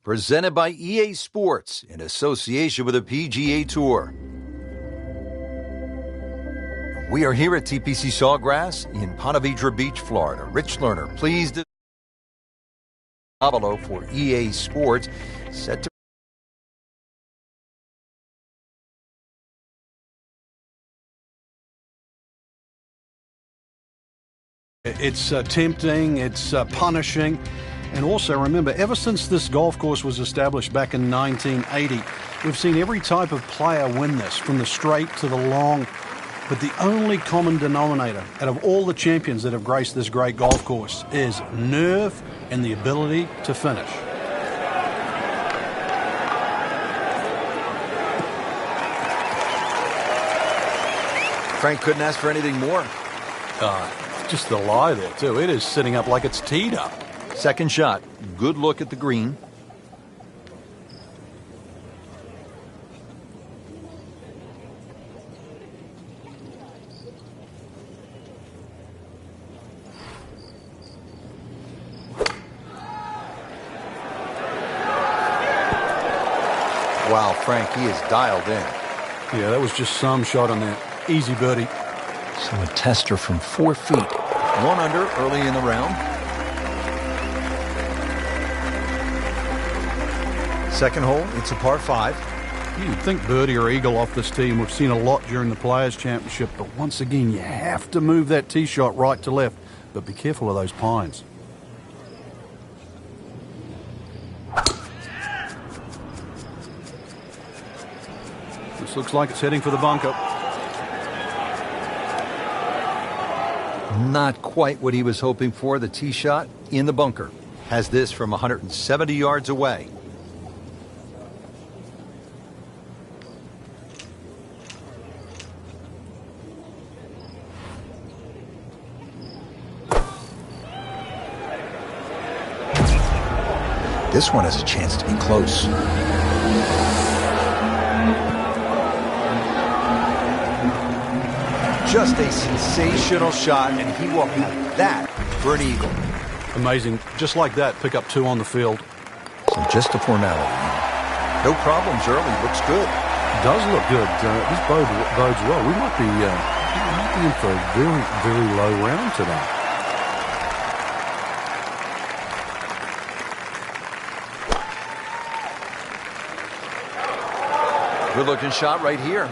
presented by EA Sports in association with the PGA Tour. We are here at TPC Sawgrass in Ponte Vedra Beach, Florida. Rich Lerner, pleased to Avalo for EA Sports, set to It's tempting, it's punishing, and also remember, ever since this golf course was established back in 1980, we've seen every type of player win this, from the straight to the long, but the only common denominator out of all the champions that have graced this great golf course is nerve and the ability to finish. Frank couldn't ask for anything more. Just the lie there, too. It is sitting up like it's teed up. Second shot. Good look at the green. Wow, Frank, he is dialed in. Yeah, that was just some shot on that. Easy birdie. So a tester from 4 feet. 1 under early in the round. Second hole, it's a par 5. You'd think birdie or eagle off this tee. We've seen a lot during the Players' Championship, but once again, you have to move that tee shot right to left. But be careful of those pines. This looks like it's heading for the bunker. Not quite what he was hoping for. The tee shot in the bunker. Has this from 170 yards away. This one has a chance to be close. Just a sensational shot, and he will have that for an eagle. Amazing. Just like that, pick up 2 on the field. So just a formality. No problems early. Looks good. Does look good. This bodes well. We might be in for a very, very low round today. Good-looking shot right here.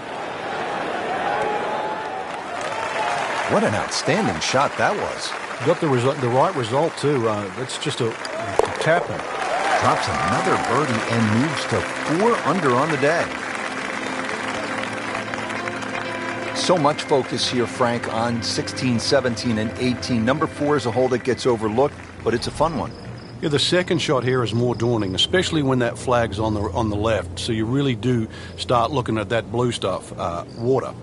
What an outstanding shot that was. Got the right result, too. It's just a tap-in. Drops another birdie and moves to 4 under on the day. So much focus here, Frank, on 16, 17, and 18. Number 4 is a hole that gets overlooked, but it's a fun one. Yeah, the second shot here is more daunting, especially when that flag's on the left. So you really do start looking at that blue stuff, water.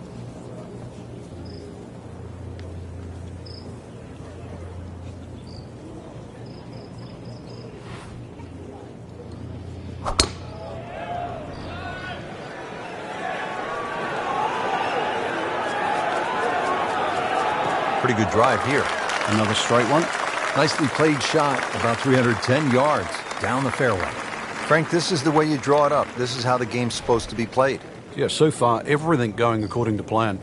Pretty good drive here. Another straight one. Nicely played shot, about 310 yards down the fairway. Frank, this is the way you draw it up. This is how the game's supposed to be played. Yeah, so far, everything going according to plan.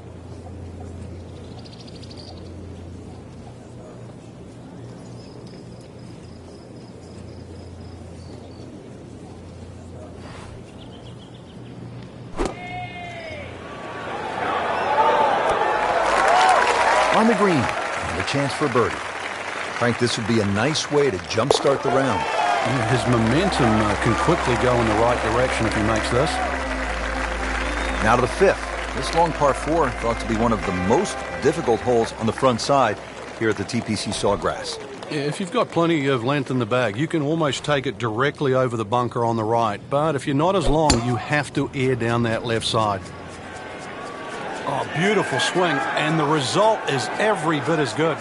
On the green, and a chance for a birdie. Frank, this would be a nice way to jumpstart the round. Yeah, his momentum can quickly go in the right direction if he makes this. Now to the 5th. This long par 4 thought to be one of the most difficult holes on the front side here at the TPC Sawgrass. Yeah, if you've got plenty of length in the bag, you can almost take it directly over the bunker on the right. But if you're not as long, you have to air down that left side. Oh, beautiful swing, and the result is every bit as good.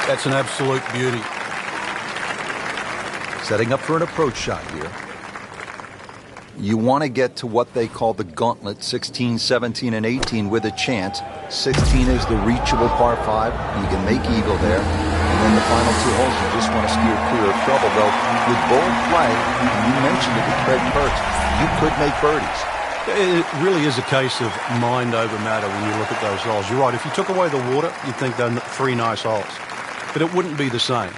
That's an absolute beauty. Setting up for an approach shot here. You want to get to what they call the gauntlet, 16, 17, and 18 with a chance. 16 is the reachable par 5. You can make eagle there. And then the final two holes, you just want to steer clear of trouble, though. With bold play, and you mentioned it with Craig Kurtz, you could make birdies. It really is a case of mind over matter when you look at those holes. You're right. If you took away the water, you'd think they're 3 nice holes. But it wouldn't be the same.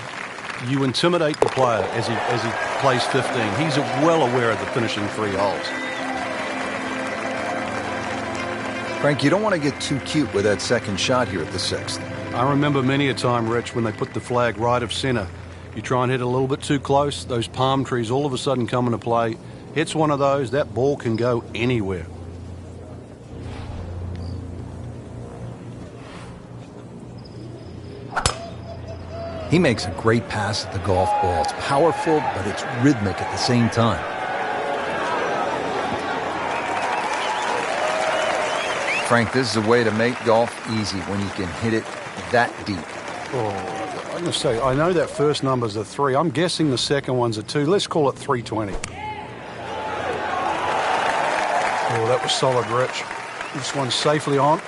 You intimidate the player as he plays 15. He's well aware of the finishing 3 holes. Frank, you don't want to get too cute with that second shot here at the 6th. I remember many a time, Rich, when they put the flag right of center. You try and hit a little bit too close, those palm trees all of a sudden come into play. Hits one of those, that ball can go anywhere. He makes a great pass at the golf ball. It's powerful, but it's rhythmic at the same time. Frank, this is a way to make golf easy when you can hit it that deep. Oh, I'm going to say, I know that first number's a 3. I'm guessing the second one's a 2. Let's call it 320. Oh, that was solid, Rich. This one's safely on.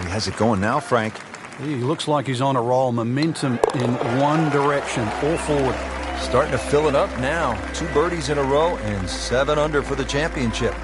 He has it going now, Frank. He looks like he's on a roll. Momentum in one direction, all forward. Starting to fill it up now. 2 birdies in a row and 7 under for the championship.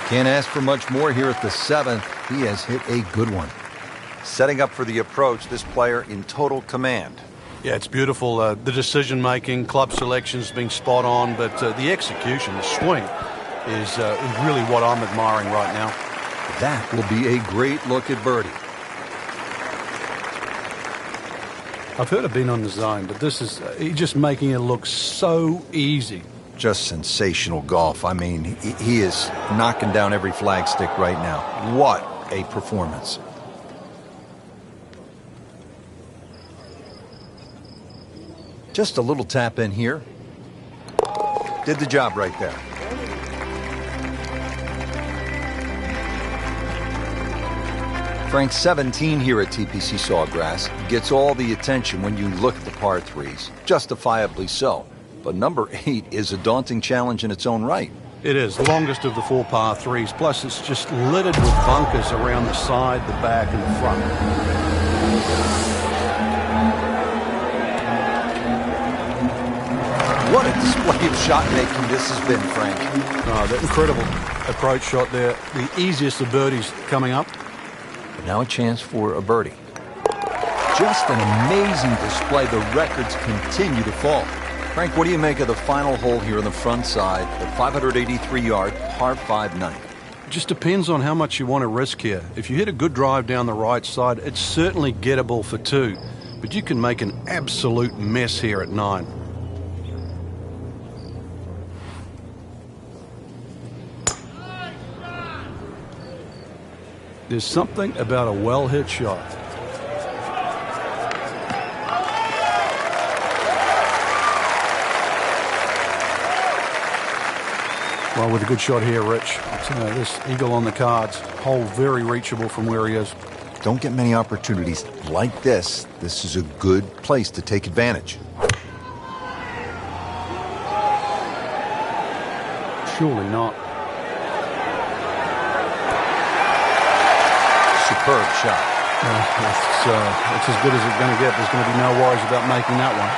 Can't ask for much more here at the 7th. He has hit a good one. Setting up for the approach, this player in total command. Yeah, it's beautiful. The decision-making, club selection's been spot on, but the execution, the swing, is really what I'm admiring right now. That will be a great look at birdie. I've heard of being on the zone, but this is he's just making it look so easy. Just sensational golf. I mean, he is knocking down every flagstick right now. What a performance. Just a little tap in here. Did the job right there. Frank, 17 here at TPC Sawgrass gets all the attention when you look at the par 3s. Justifiably so. But number 8 is a daunting challenge in its own right. It is the longest of the 4 par 3s. Plus, it's just littered with bunkers around the side, the back, and the front. What a display of shot making this has been, Frank. Oh, that incredible approach shot there. The easiest of birdies coming up. But now a chance for a birdie. Just an amazing display. The records continue to fall. Frank, what do you make of the final hole here on the front side, the 583-yard par 5 ninth? It just depends on how much you want to risk here. If you hit a good drive down the right side, it's certainly gettable for 2. But you can make an absolute mess here at 9. There's something about a well-hit shot. Well, with a good shot here, Rich. This eagle on the cards. Hole very reachable from where he is. Don't get many opportunities like this. This is a good place to take advantage. Surely not. Superb shot. It's as good as it's going to get. There's going to be no worries about making that one.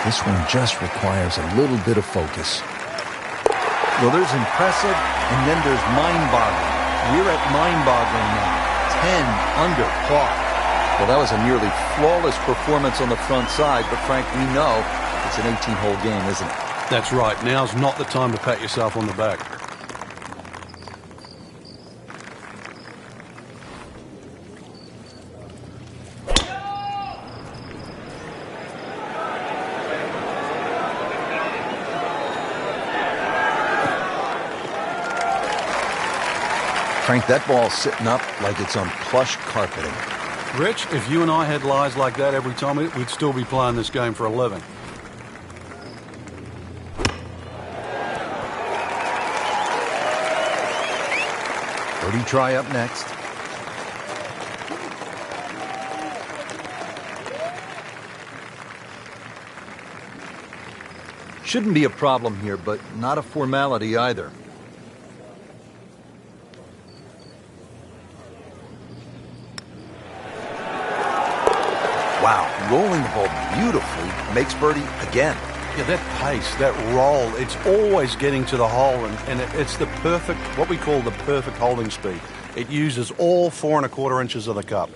This one just requires a little bit of focus. Well, there's impressive, and then there's mind-boggling. We're at mind-boggling now. 10 under par. Well, that was a nearly flawless performance on the front side, but Frank, we know it's an 18-hole game, isn't it? That's right. Now's not the time to pat yourself on the back. Frank, that ball's sitting up like it's on plush carpeting. Rich, if you and I had lies like that every time, we'd still be playing this game for a living. Birdie try up next. Shouldn't be a problem here, but not a formality either. Wow, rolling the ball beautifully, makes birdie again. Yeah, that pace, that roll, it's always getting to the hole, and it's the perfect, what we call the perfect holding speed. It uses all 4 1/4 inches of the cup.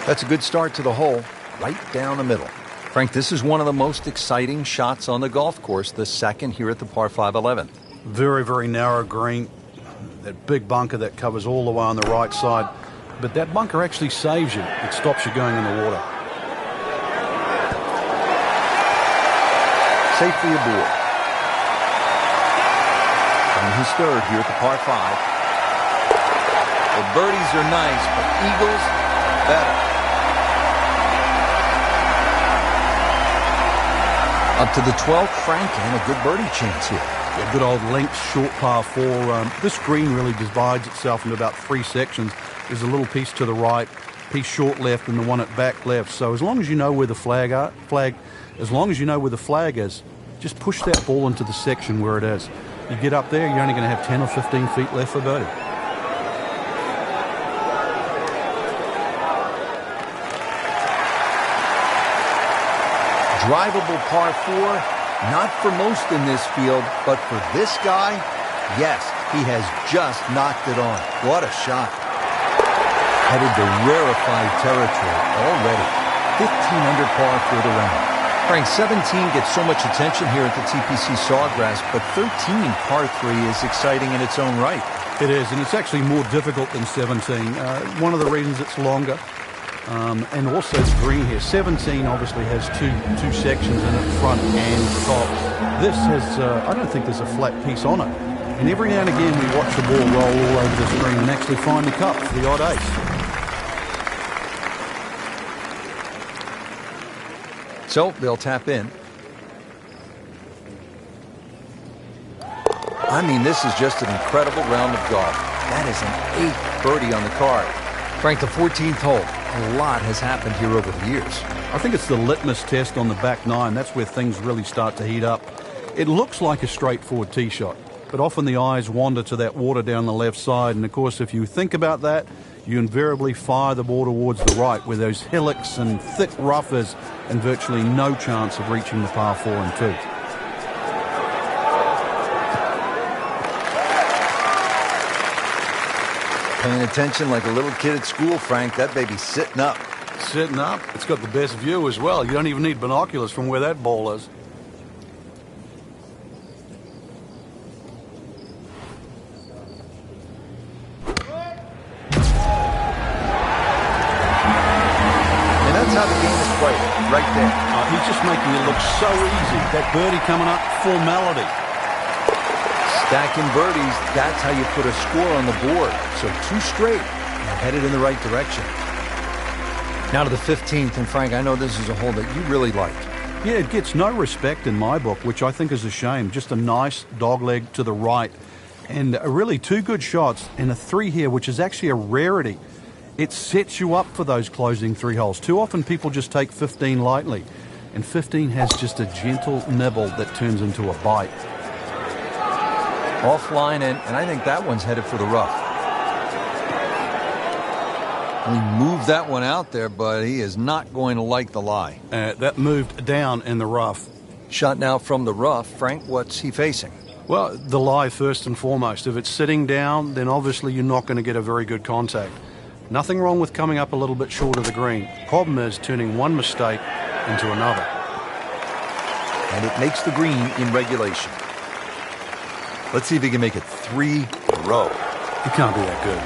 That's a good start to the hole, right down the middle. Frank, this is one of the most exciting shots on the golf course, the second here at the par 5 11th. Very, very narrow green. That big bunker that covers all the way on the right side. But that bunker actually saves you. It stops you going in the water. Safely aboard. And his third here at the par 5. The birdies are nice, but eagles better. Up to the 12th, Frank, and a good birdie chance here. A good old length, short par 4. This green really divides itself into about 3 sections. There's a little piece to the right, piece short left, and the one at back left. So as long as you know where the flag is, just push that ball into the section where it is. You get up there, you're only going to have 10 or 15 feet left for birdie. Drivable par 4, not for most in this field, but for this guy, yes, he has just knocked it on. What a shot. Headed to rarefied territory already. 15 under par for the round. Frank, 17 gets so much attention here at the TPC Sawgrass, but 13 par 3 is exciting in its own right. It is, and it's actually more difficult than 17. One of the reasons it's longer. And also it's green here. 17 obviously has two sections in it, front and top. This has, I don't think there's a flat piece on it. And every now and again we watch the ball roll all over the screen and actually find the cup for the odd ace. So they'll tap in. I mean, this is just an incredible round of golf. That is an 8th birdie on the card. Frank, the 14th hole. A lot has happened here over the years. I think it's the litmus test on the back 9. That's where things really start to heat up. It looks like a straightforward tee shot, but often the eyes wander to that water down the left side. And of course, if you think about that, you invariably fire the ball towards the right, where those hillocks and thick rough is, and virtually no chance of reaching the par 4 and 2. Paying attention like a little kid at school, Frank. That baby's sitting up. Sitting up. It's got the best view as well. You don't even need binoculars from where that ball is. And that's how the game is played, right there. He's just making it look so easy. That birdie coming up, formality. Stacking birdies, that's how you put a score on the board. So 2 straight and headed in the right direction. Now to the 15th, and Frank, I know this is a hole that you really like. Yeah, it gets no respect in my book, which I think is a shame. Just a nice dogleg to the right. And really 2 good shots and a 3 here, which is actually a rarity. It sets you up for those closing 3 holes. Too often people just take 15 lightly. And 15 has just a gentle nibble that turns into a bite. Offline, and I think that one's headed for the rough. He moved that one out there, but he is not going to like the lie. That moved down in the rough. Shot now from the rough. Frank, what's he facing? Well, the lie first and foremost. If it's sitting down, then obviously you're not going to get a very good contact. Nothing wrong with coming up a little bit short of the green. Problem is turning one mistake into another. And it makes the green in regulation. Let's see if he can make it 3 in a row. He can't be that good.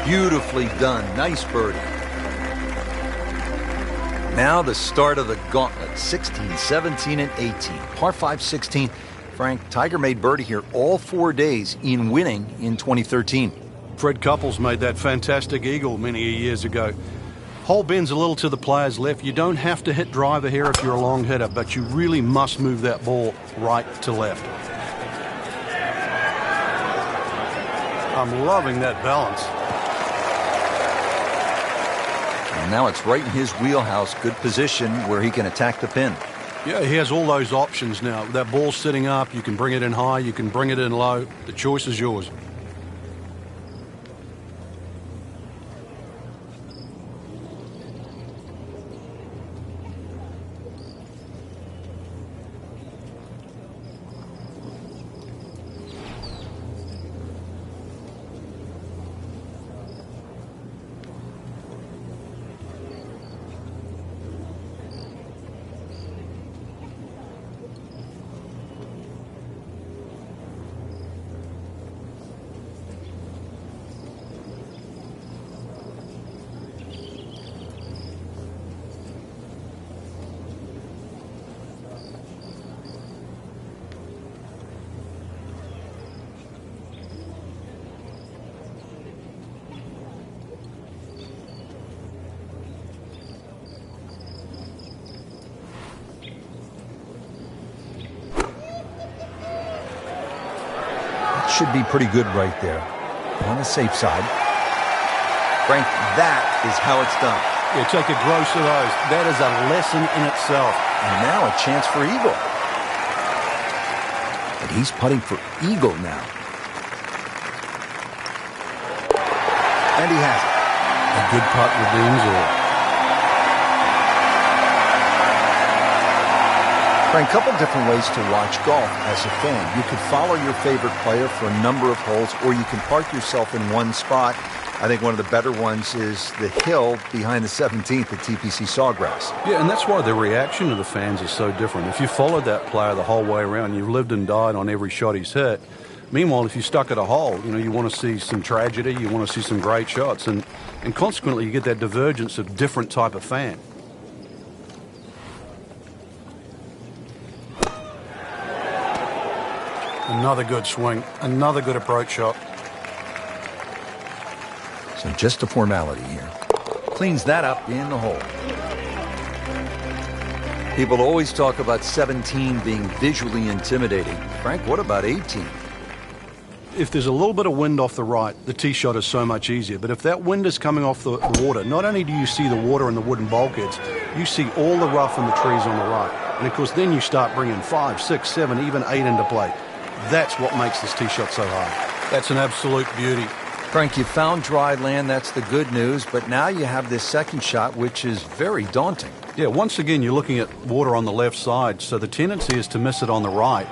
Beautifully done. Nice birdie. Now the start of the gauntlet. 16, 17, and 18. Par 5, 16. Frank, Tiger made birdie here all 4 days in winning in 2013. Fred Couples made that fantastic eagle many years ago. Hole bends a little to the player's left. You don't have to hit driver here if you're a long hitter, but you really must move that ball right to left. I'm loving that balance. And now it's right in his wheelhouse. Good position where he can attack the pin. Yeah, he has all those options now. That ball's sitting up. You can bring it in high. You can bring it in low. The choice is yours. Should be pretty good right there. On the safe side. Frank, that is how it's done. Yeah, take a gross of those. That is a lesson in itself. And now a chance for eagle. But he's putting for eagle now. And he has it. A good putt redeems all. Frank, a couple different ways to watch golf as a fan. You could follow your favorite player for a number of holes, or you can park yourself in one spot. I think one of the better ones is the hill behind the 17th at TPC Sawgrass. Yeah, and that's why the reaction of the fans is so different. If you followed that player the whole way around, you've lived and died on every shot he's hit. Meanwhile, if you're stuck at a hole, you want to see some tragedy, you want to see some great shots, and consequently you get that divergence of different type of fan. Another good swing, another good approach shot. So just a formality here. Cleans that up in the hole. People always talk about 17 being visually intimidating. Frank, what about 18? If there's a little bit of wind off the right, the tee shot is so much easier. But if that wind is coming off the water, not only do you see the water and the wooden bulkheads, you see all the rough and the trees on the right. And of course, then you start bringing 5, 6, 7, even 8 into play. That's what makes this tee shot so hard. That's an absolute beauty. Frank, you found dry land. That's the good news. But now you have this second shot, which is very daunting. Yeah, once again, you're looking at water on the left side, so the tendency is to miss it on the right.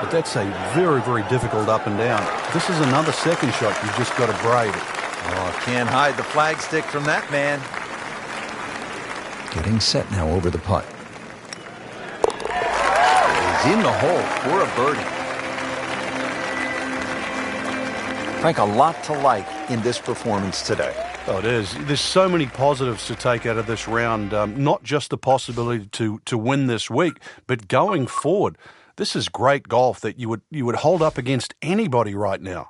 But that's a very, very difficult up and down. This is another second shot. You've just got to brave it. Oh, can't hide the flagstick from that man. Getting set now over the putt. He's in the hole for a birdie. Frank, a lot to like in this performance today. Oh, it is. There's so many positives to take out of this round. Not just the possibility to win this week, but going forward. This is great golf that you would hold up against anybody right now.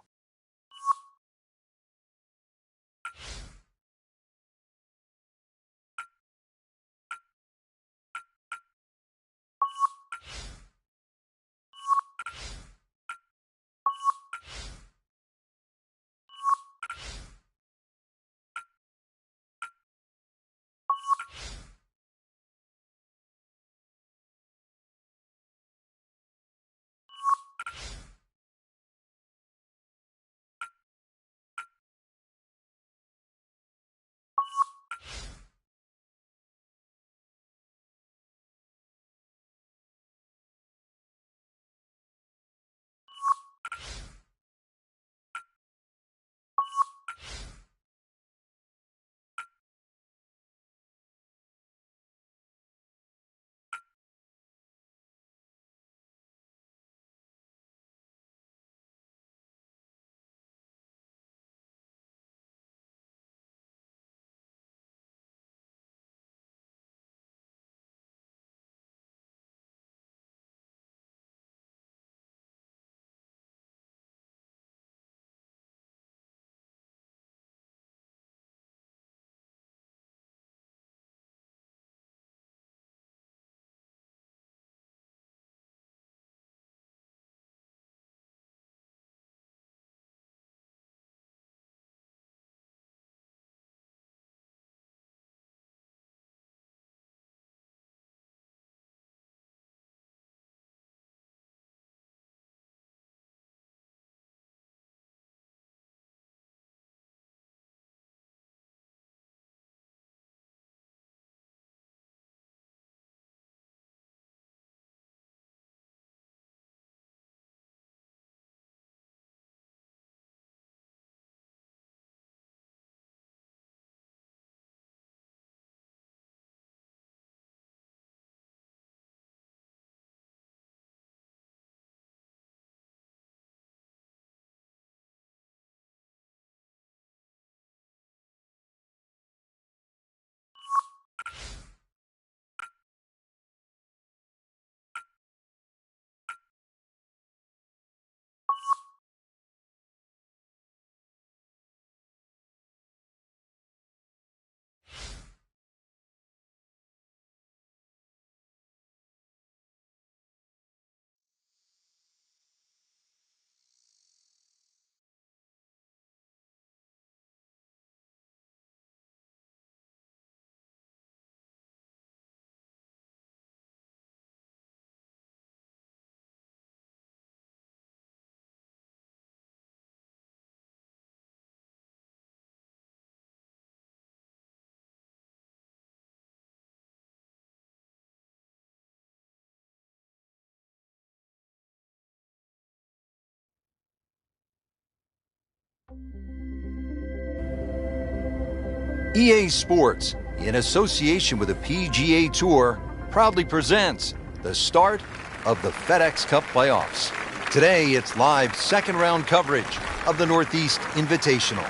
EA Sports, in association with the PGA Tour, proudly presents the start of the FedEx Cup playoffs. Today, it's live second-round coverage of the Northeast Invitational.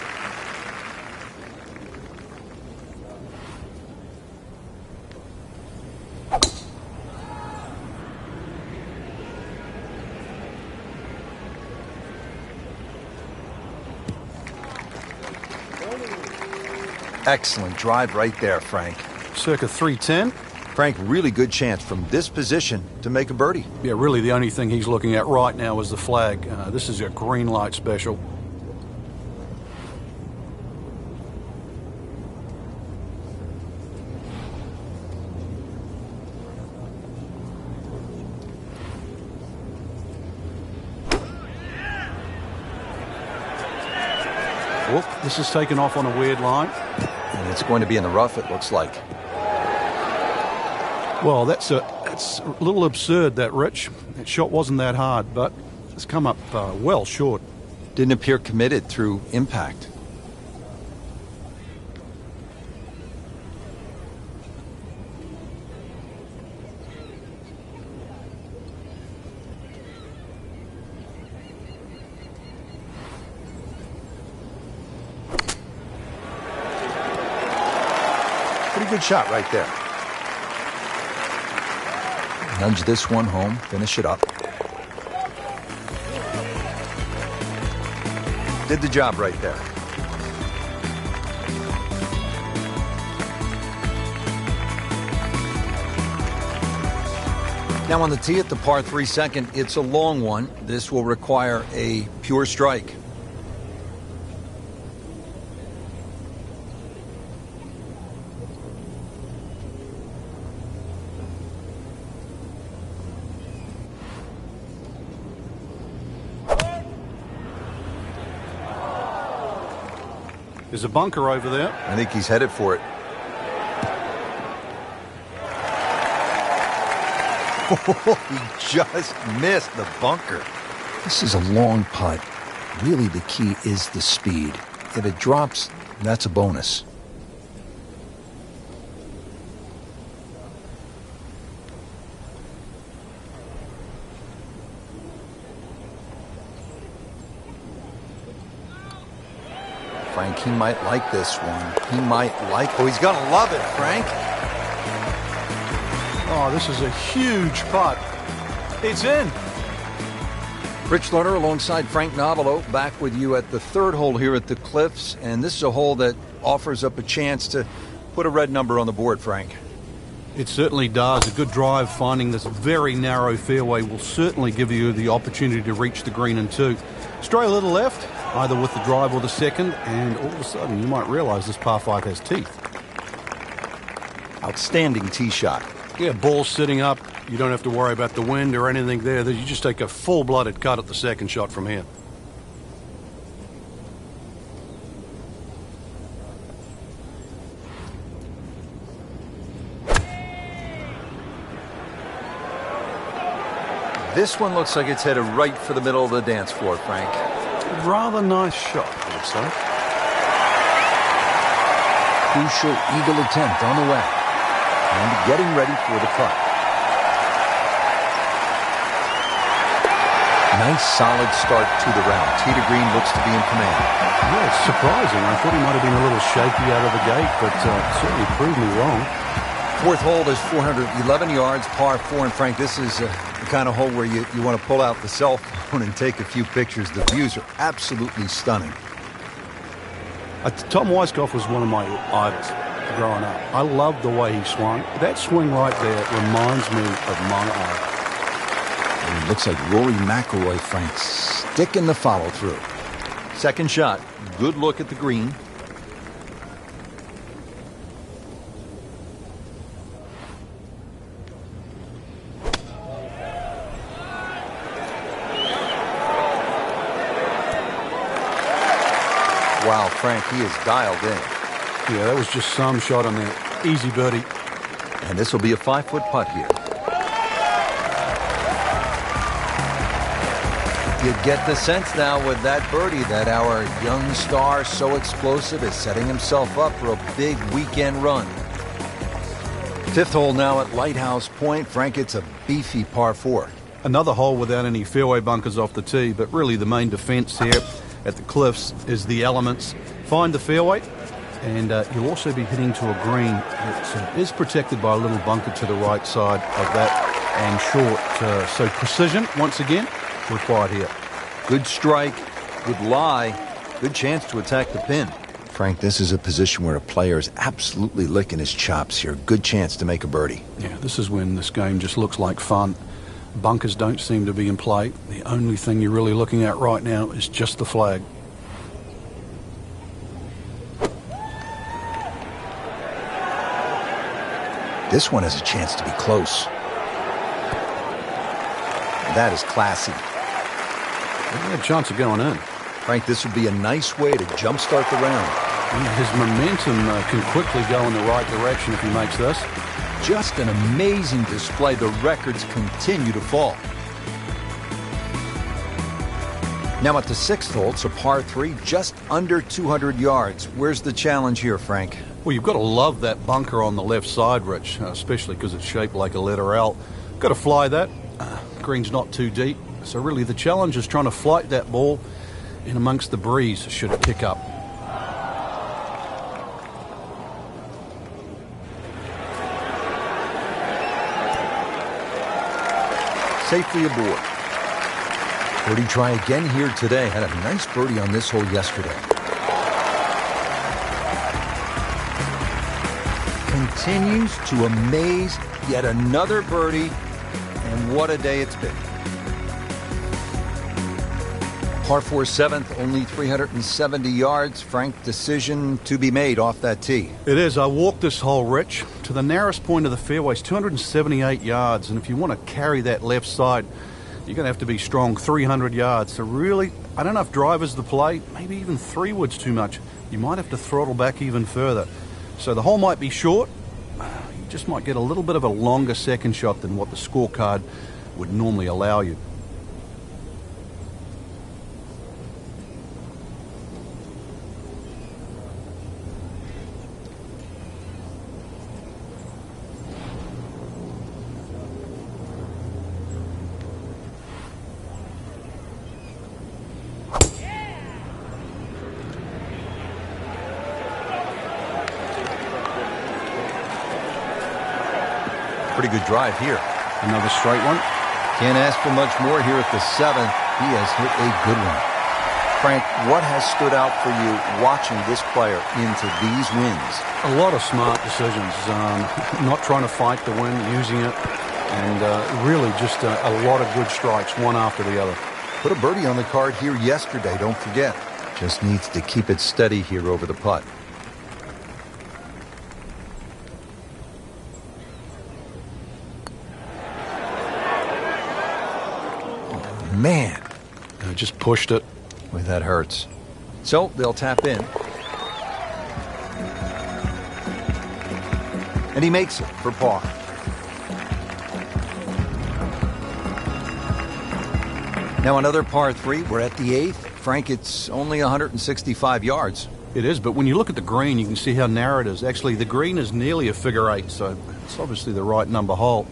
Excellent drive right there, Frank. Circa 310. Frank, really good chance from this position to make a birdie. Yeah, really the only thing he's looking at right now is the flag. This is a green light special. Whoop, this is taken off on a weird line. And it's going to be in the rough, it looks like. Well, that's a little absurd, that, Rich. That shot wasn't that hard, but it's come up well short. Didn't appear committed through impact. Pretty good shot right there. Nudge this one home, finish it up. Did the job right there. Now on the tee at the par 3 second, it's a long one. This will require a pure strike. There's a bunker over there. I think he's headed for it. He just missed the bunker. This is a long putt. Really, the key is the speed. If it drops, that's a bonus. Frank, he might like this one. He might like... Oh, he's going to love it, Frank. Oh, this is a huge putt. It's in. Rich Lerner alongside Frank Nobilo back with you at the third hole here at the Cliffs. And this is a hole that offers up a chance to put a red number on the board, Frank. It certainly does. A good drive finding this very narrow fairway will certainly give you the opportunity to reach the green in two. Stray a little left, either with the drive or the second, and all of a sudden you might realize this par 5 has teeth. Outstanding tee shot. Yeah, ball sitting up. You don't have to worry about the wind or anything there. You just take a full-blooded cut at the second shot from here. This one looks like it's headed right for the middle of the dance floor, Frank. Rather nice shot, I would say. Crucial eagle attempt on the way. And getting ready for the putt. Nice solid start to the round. Tee to green looks to be in command. Yeah, it's surprising. I thought he might have been a little shaky out of the gate, but certainly proved me wrong. Fourth hole is 411 yards, par 4. And Frank, this is the kind of hole where you want to pull out the cell phone and take a few pictures. The views are absolutely stunning. Tom Weiskopf was one of my idols growing up. I loved the way he swung. That swing right there reminds me of my idol. And it looks like Rory McIlroy, Frank, sticking the follow through. Second shot, good look at the green. Wow, Frank, he is dialed in. Yeah, that was just some shot on there. Easy birdie. And this will be a 5-foot putt here. You get the sense now with that birdie that our young star, so explosive, is setting himself up for a big weekend run. Fifth hole now at Lighthouse Point. Frank, it's a beefy par 4. Another hole without any fairway bunkers off the tee, but really the main defense here at the Cliffs is the elements. Find the fairway, and you'll also be hitting to a green that is protected by a little bunker to the right side of that and short. So precision, once again, required here. Good strike, good lie, good chance to attack the pin. Frank, this is a position where a player is absolutely licking his chops here. Good chance to make a birdie. Yeah, this is when this game just looks like fun. Bunkers don't seem to be in play. The only thing you're really looking at right now is just the flag. This one has a chance to be close. That is classy. A chance of going in. Frank, this would be a nice way to jumpstart the round. Yeah, his momentum can quickly go in the right direction if he makes this. Just an amazing display. The records continue to fall. Now at the 6th hole, it's a par 3, just under 200 yards. Where's the challenge here, Frank? Well, you've got to love that bunker on the left side, Rich, especially because it's shaped like a letter L. Got to fly that. Green's not too deep. So really the challenge is trying to flight that ball in amongst the breeze should it kick up. Safely aboard. Birdie try again here today. Had a nice birdie on this hole yesterday. Continues to amaze. Yet another birdie. And what a day it's been. Par 4 7th, only 370 yards. Frank, decision to be made off that tee. It is. I walked this hole, Rich, to the narrowest point of the fairway. It's 278 yards. And if you want to carry that left side, you're going to have to be strong, 300 yards. So really, I don't know if driver's the play. Maybe even 3 wood's too much. You might have to throttle back even further. So the hole might be short. You just might get a little bit of a longer second shot than what the scorecard would normally allow you. Pretty good drive here. Another straight one. Can't ask for much more here at the 7th. He has hit a good one. Frank, what has stood out for you watching this player into these wins? A lot of smart decisions. Not trying to fight the wind, using it, and really just a lot of good strikes, one after the other. Put a birdie on the card here yesterday, don't forget. Just needs to keep it steady here over the putt. Man, I just pushed it. Boy, that hurts. So they'll tap in. And he makes it for par. Now another par 3. We're at the 8th. Frank, it's only 165 yards. It is, but when you look at the green, you can see how narrow it is. Actually, the green is nearly a figure 8, so it's obviously the right number hole.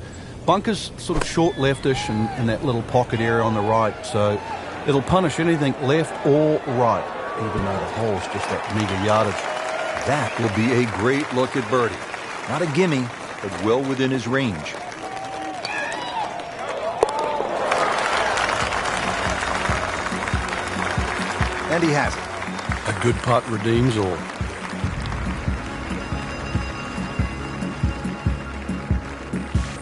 Bunker's sort of short leftish and that little pocket area on the right, so it'll punish anything left or right, even though the hole's just that meager yardage. That will be a great look at birdie. Not a gimme, but well within his range. And he has it. A good putt redeems all.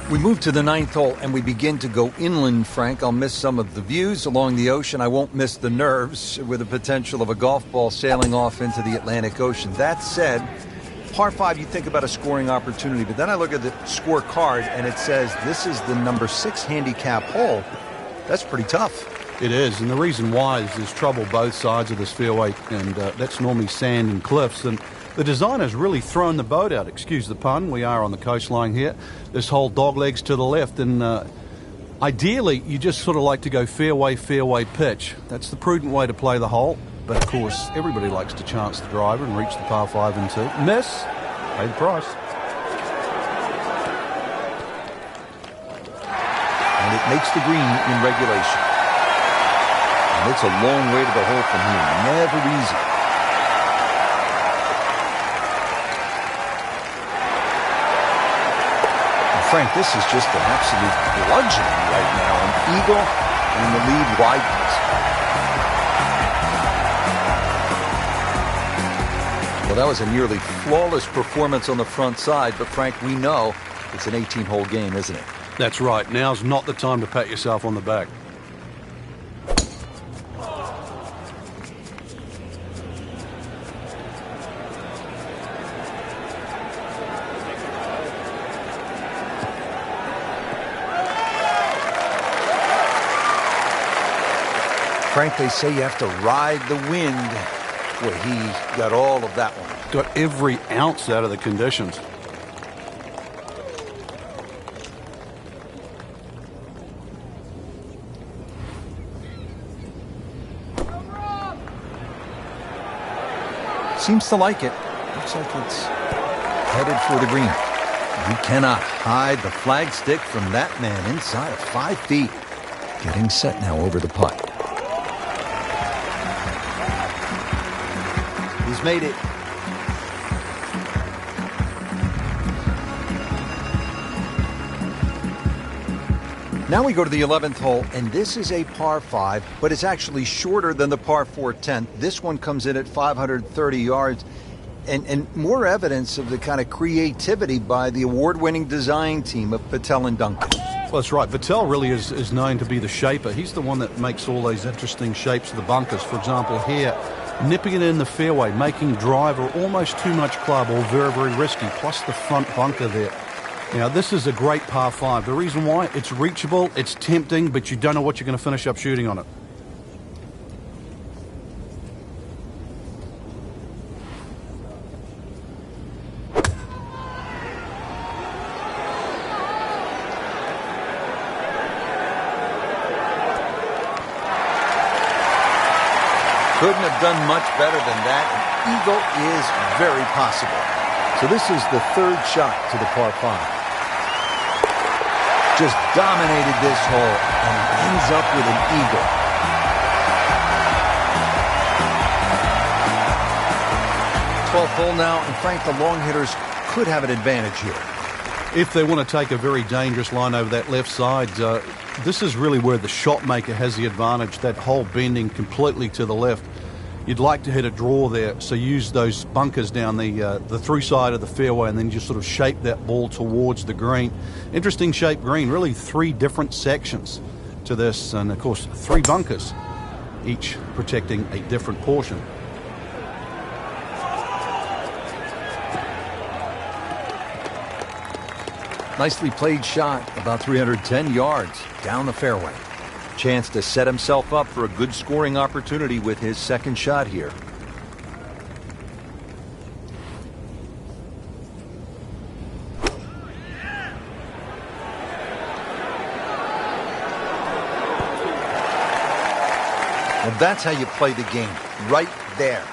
We move to the 9th hole and we begin to go inland, Frank. I'll miss some of the views along the ocean. I won't miss the nerves with the potential of a golf ball sailing off into the Atlantic Ocean. That said, par 5, you think about a scoring opportunity, but then I look at the scorecard and it says this is the number 6 handicap hole. That's pretty tough. It is, and the reason why is there's trouble both sides of this fairway, and that's normally sand and cliffs, and the designer's really thrown the boat out, excuse the pun. We are on the coastline here. This whole dog legs to the left, and Ideally, you just sort of like to go fairway, fairway pitch. That's the prudent way to play the hole. But of course, everybody likes to chance the driver and reach the par 5 and 2. Miss, pay the price. And it makes the green in regulation. And it's a long way to the hole from here. Never easy. And Frank, this is just an absolute bludgeoning right now. An eagle and the lead widens. Well, that was a nearly flawless performance on the front side, but Frank, we know it's an 18-hole game, isn't it? That's right. Now's not the time to pat yourself on the back. Frank, they say you have to ride the wind. Well, he got all of that one. Got every ounce out of the conditions. Seems to like it. Looks like it's headed for the green. You cannot hide the flagstick from that man inside of 5 feet. Getting set now over the putt. He's made it. Now we go to the 11th hole, and this is a par 5, but it's actually shorter than the par 4 10th. This one comes in at 530 yards, and more evidence of the kind of creativity by the award-winning design team of Patel and Duncan. Well, that's right. Patel really is known to be the shaper. He's the one that makes all those interesting shapes of the bunkers. For example, here, nipping it in the fairway, making driver almost too much club or very, very risky, plus the front bunker there. Now, this is a great par 5. The reason why, it's reachable, it's tempting, but you don't know what you're going to finish up shooting on it. Couldn't have done much better than that. An eagle is very possible. So this is the third shot to the par 5. Just dominated this hole and ends up with an eagle. Twelfth hole now, and Frank, the long hitters could have an advantage here. If they want to take a very dangerous line over that left side, this is really where the shot maker has the advantage. That hole bending completely to the left. You'd like to hit a draw there, so use those bunkers down the through side of the fairway and then just sort of shape that ball towards the green. Interesting shaped green, really 3 different sections to this, and of course 3 bunkers, each protecting a different portion. Nicely played shot, about 310 yards down the fairway. Chance to set himself up for a good scoring opportunity with his second shot here. Well, that's how you play the game, right there.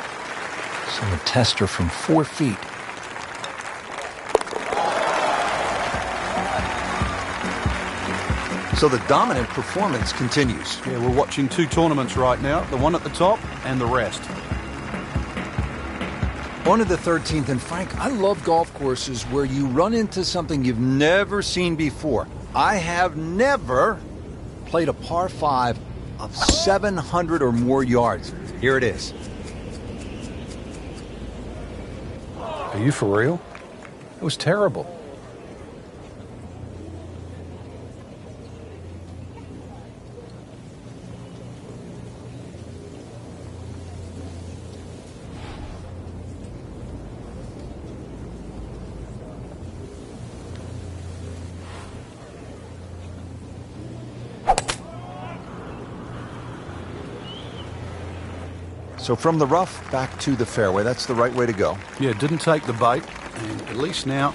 So a tester from 4 feet. So the dominant performance continues. Yeah, we're watching 2 tournaments right now, the one at the top and the rest. On to the 13th, and Frank, I love golf courses where you run into something you've never seen before. I have never played a par 5 of 700 or more yards. Here it is. Are you for real? It was terrible. So from the rough back to the fairway, that's the right way to go. Yeah, didn't take the bait, and at least now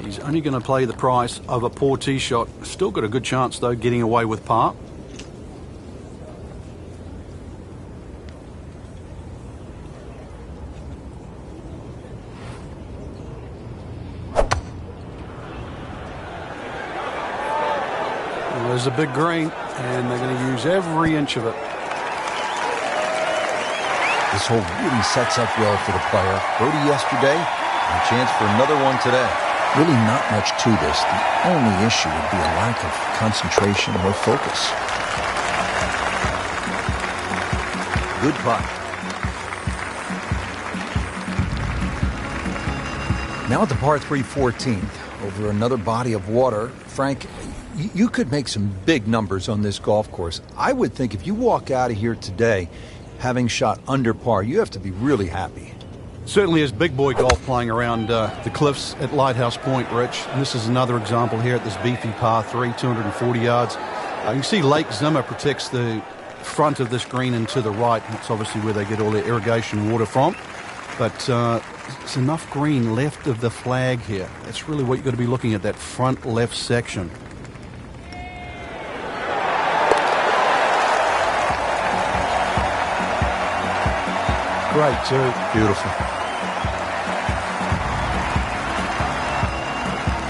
He's only going to play the price of a poor tee shot. Still got a good chance, though, getting away with par. Well, there's a big green, and they're going to use every inch of it. This hole really sets up well for the player. Birdie yesterday, and a chance for another one today. Really not much to this. The only issue would be a lack of concentration or focus. Good putt. Now at the par 3 14th, over another body of water. Frank, you could make some big numbers on this golf course. I would think if you walk out of here today having shot under par, you have to be really happy. Certainly is big boy golf playing around the cliffs at Lighthouse Point, Rich. And this is another example here at this beefy par 3, 240 yards. You can see Lake Zimmer protects the front of this green and to the right. That's obviously where they get all their irrigation water from. But there's enough green left of the flag here. That's really what you've got to be looking at, that front left section. Great, too. Beautiful.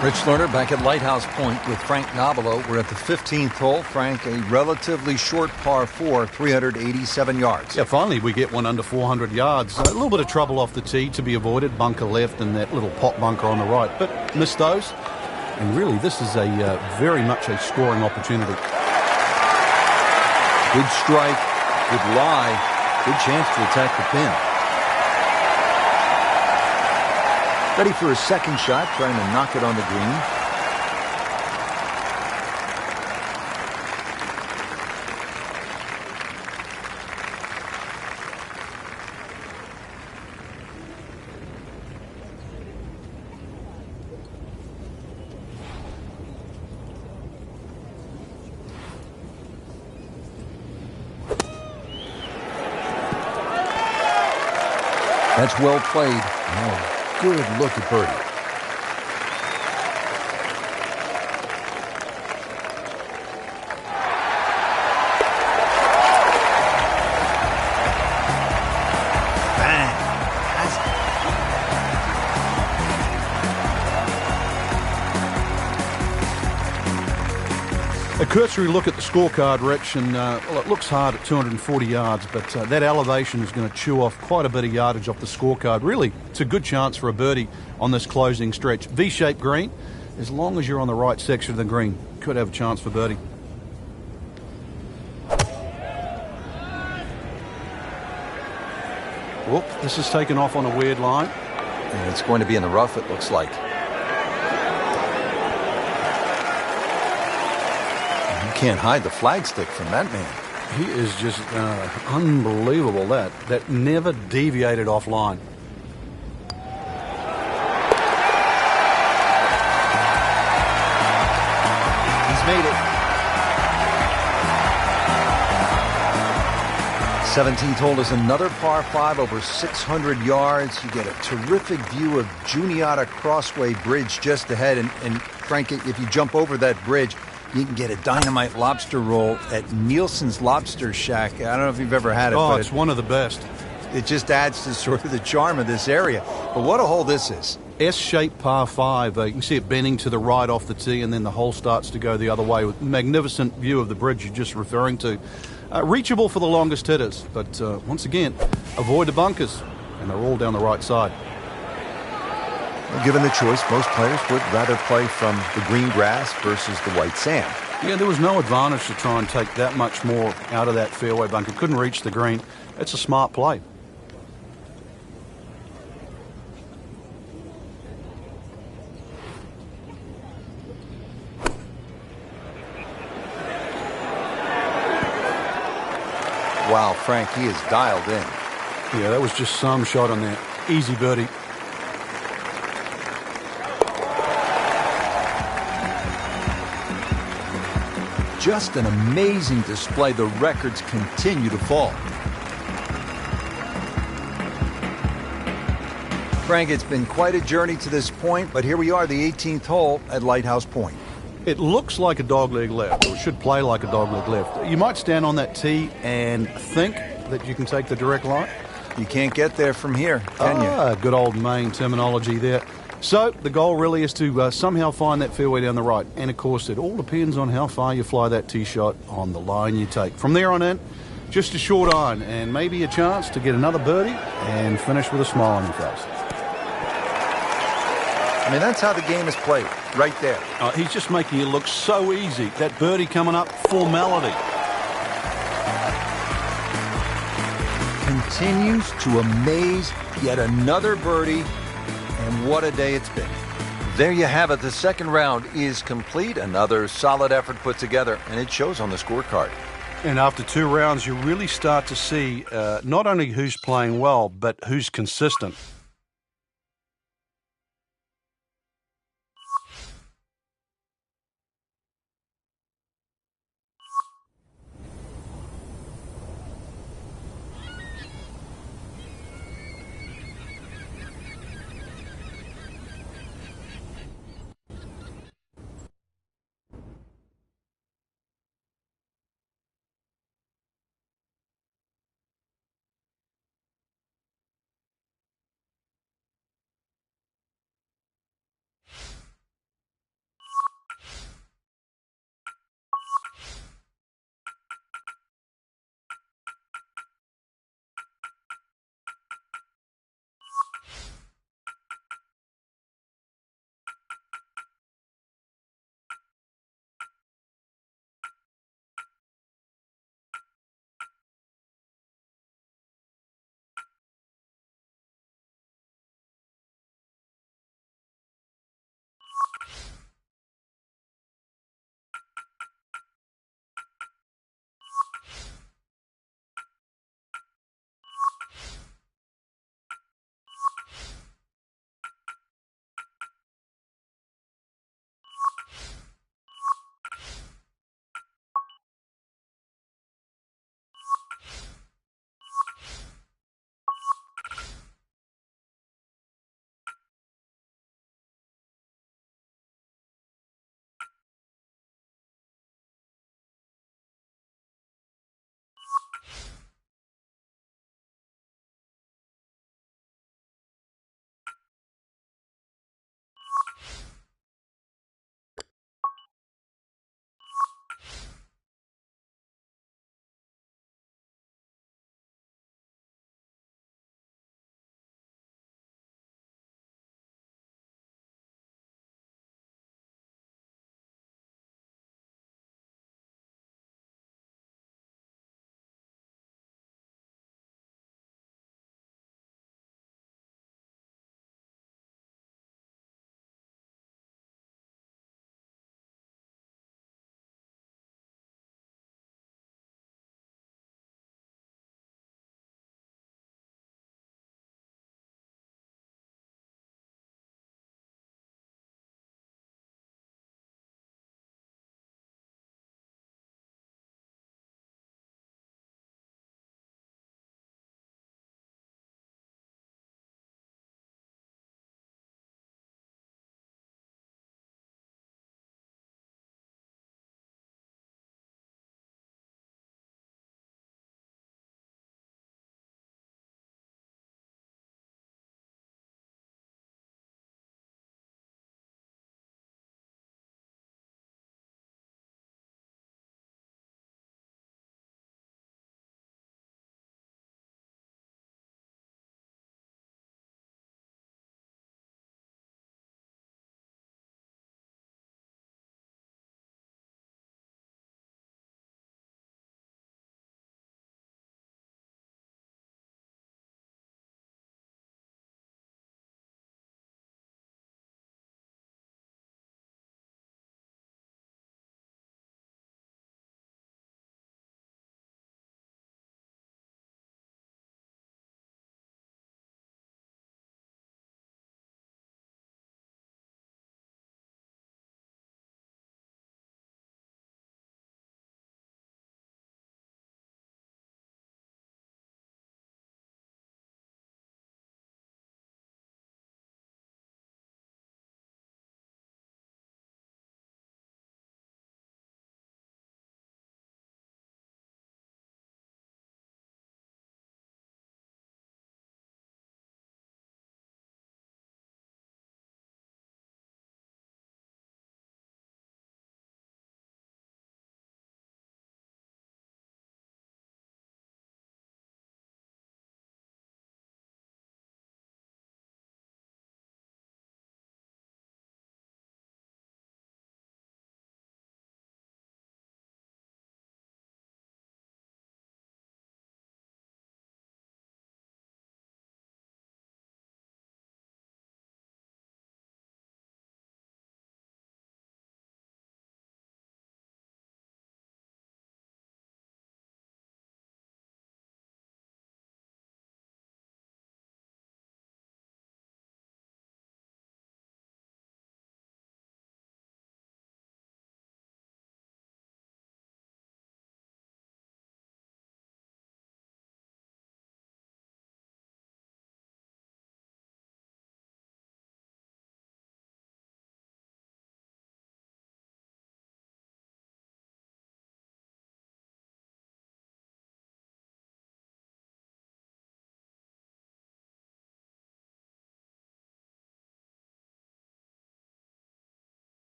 Rich Lerner back at Lighthouse Point with Frank Nobilo. We're at the 15th hole. Frank, a relatively short par 4, 387 yards. Yeah, finally we get one under 400 yards. A little bit of trouble off the tee to be avoided. Bunker left and that little pot bunker on the right. But missed those. And really, this is a very much a scoring opportunity. Good strike, good lie. Good chance to attack the pin. Ready for a second shot, trying to knock it on the green. That's well played. Oh, good look at birdie. Bang. A cursory look at the scorecard, Rich, and well, it looks hard at 240 yards, but that elevation is going to chew off quite a bit of yardage off the scorecard. Really, it's a good chance for a birdie on this closing stretch. V-shaped green, as long as you're on the right section of the green, could have a chance for birdie. Whoop, this is taken off on a weird line. And it's going to be in the rough, it looks like. Can't hide the flagstick from that man. He is just unbelievable. That never deviated offline. He's made it. 17th hole is another par 5 over 600 yards. You get a terrific view of Juniata Crossway Bridge just ahead. And Frank, if you jump over that bridge, you can get a dynamite lobster roll at Nielsen's Lobster Shack. I don't know if you've ever had it. Oh, but it's one of the best. It just adds to sort of the charm of this area. But what a hole this is. S-shaped par 5. You can see it bending to the right off the tee, and then the hole starts to go the other way with magnificent view of the bridge you're just referring to. Reachable for the longest hitters, but once again, avoid the bunkers, and they're all down the right side. Well, given the choice, most players would rather play from the green grass versus the white sand. Yeah, there was no advantage to try and take that much more out of that fairway bunker. Couldn't reach the green. It's a smart play. Wow, Frank, he is dialed in. Yeah, that was just some shot on that. Easy birdie. Just an amazing display. The records continue to fall. Frank, it's been quite a journey to this point, but here we are, the 18th hole at Lighthouse Point. It looks like a dogleg left, or should play like a dogleg left. You might stand on that tee and think that you can take the direct line. You can't get there from here, can you? Good old Maine terminology there. So the goal really is to somehow find that fairway down the right. And, of course, it all depends on how far you fly that tee shot on the line you take. From there on in, just a short iron and maybe a chance to get another birdie and finish with a smile on your face. I mean, that's how the game is played, right there. He's just making it look so easy. That birdie coming up, formality. Continues to amaze, yet another birdie, and what a day it's been. There you have it. The second round is complete. Another solid effort put together, and it shows on the scorecard. And after 2 rounds, you really start to see not only who's playing well, but who's consistent.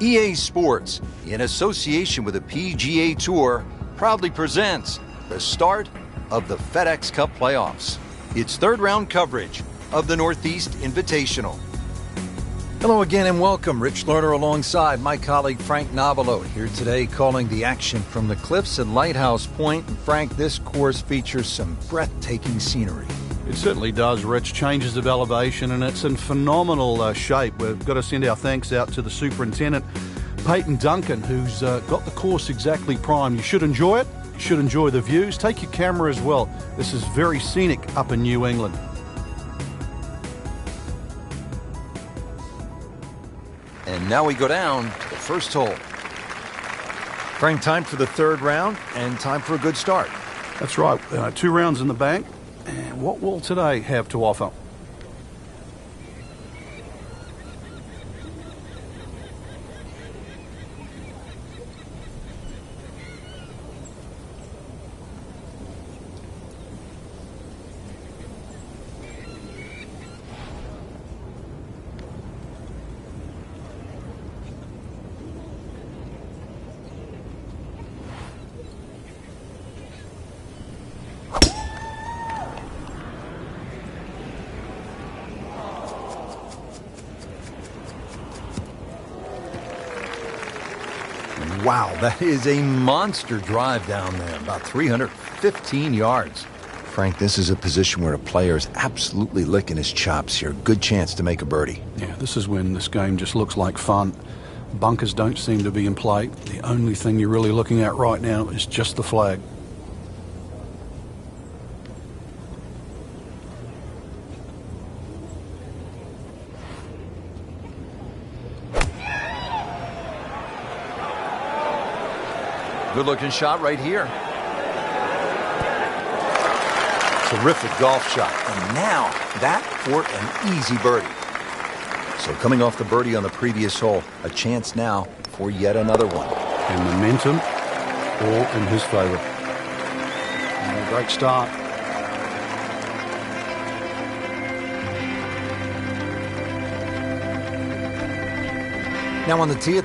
EA Sports, in association with the PGA Tour, proudly presents the start of the FedEx Cup playoffs. It's third round coverage of the Northeast Invitational. Hello again and welcome. Rich Lerner alongside my colleague Frank Navalo here today calling the action from the cliffs at Lighthouse Point. And Frank, this course features some breathtaking scenery. It certainly does, Rich. Changes of elevation, and it's in phenomenal shape. We've got to send our thanks out to the superintendent, Peyton Duncan, who's got the course exactly primed. You should enjoy it. You should enjoy the views. Take your camera as well. This is very scenic up in New England. And now we go down to the first hole. Frank, time for the third round and time for a good start. That's right. 2 rounds in the bank. And what will today have to offer? Wow, that is a monster drive down there, about 315 yards. Frank, this is a position where a player is absolutely licking his chops here. Good chance to make a birdie. Yeah, this is when this game just looks like fun. Bunkers don't seem to be in play. The only thing you're really looking at right now is just the flag. Good-looking shot right here. Terrific golf shot. And now, that for an easy birdie. So coming off the birdie on the previous hole, a chance now for yet another one. And momentum all in his favor. And a great start. Now on the tee.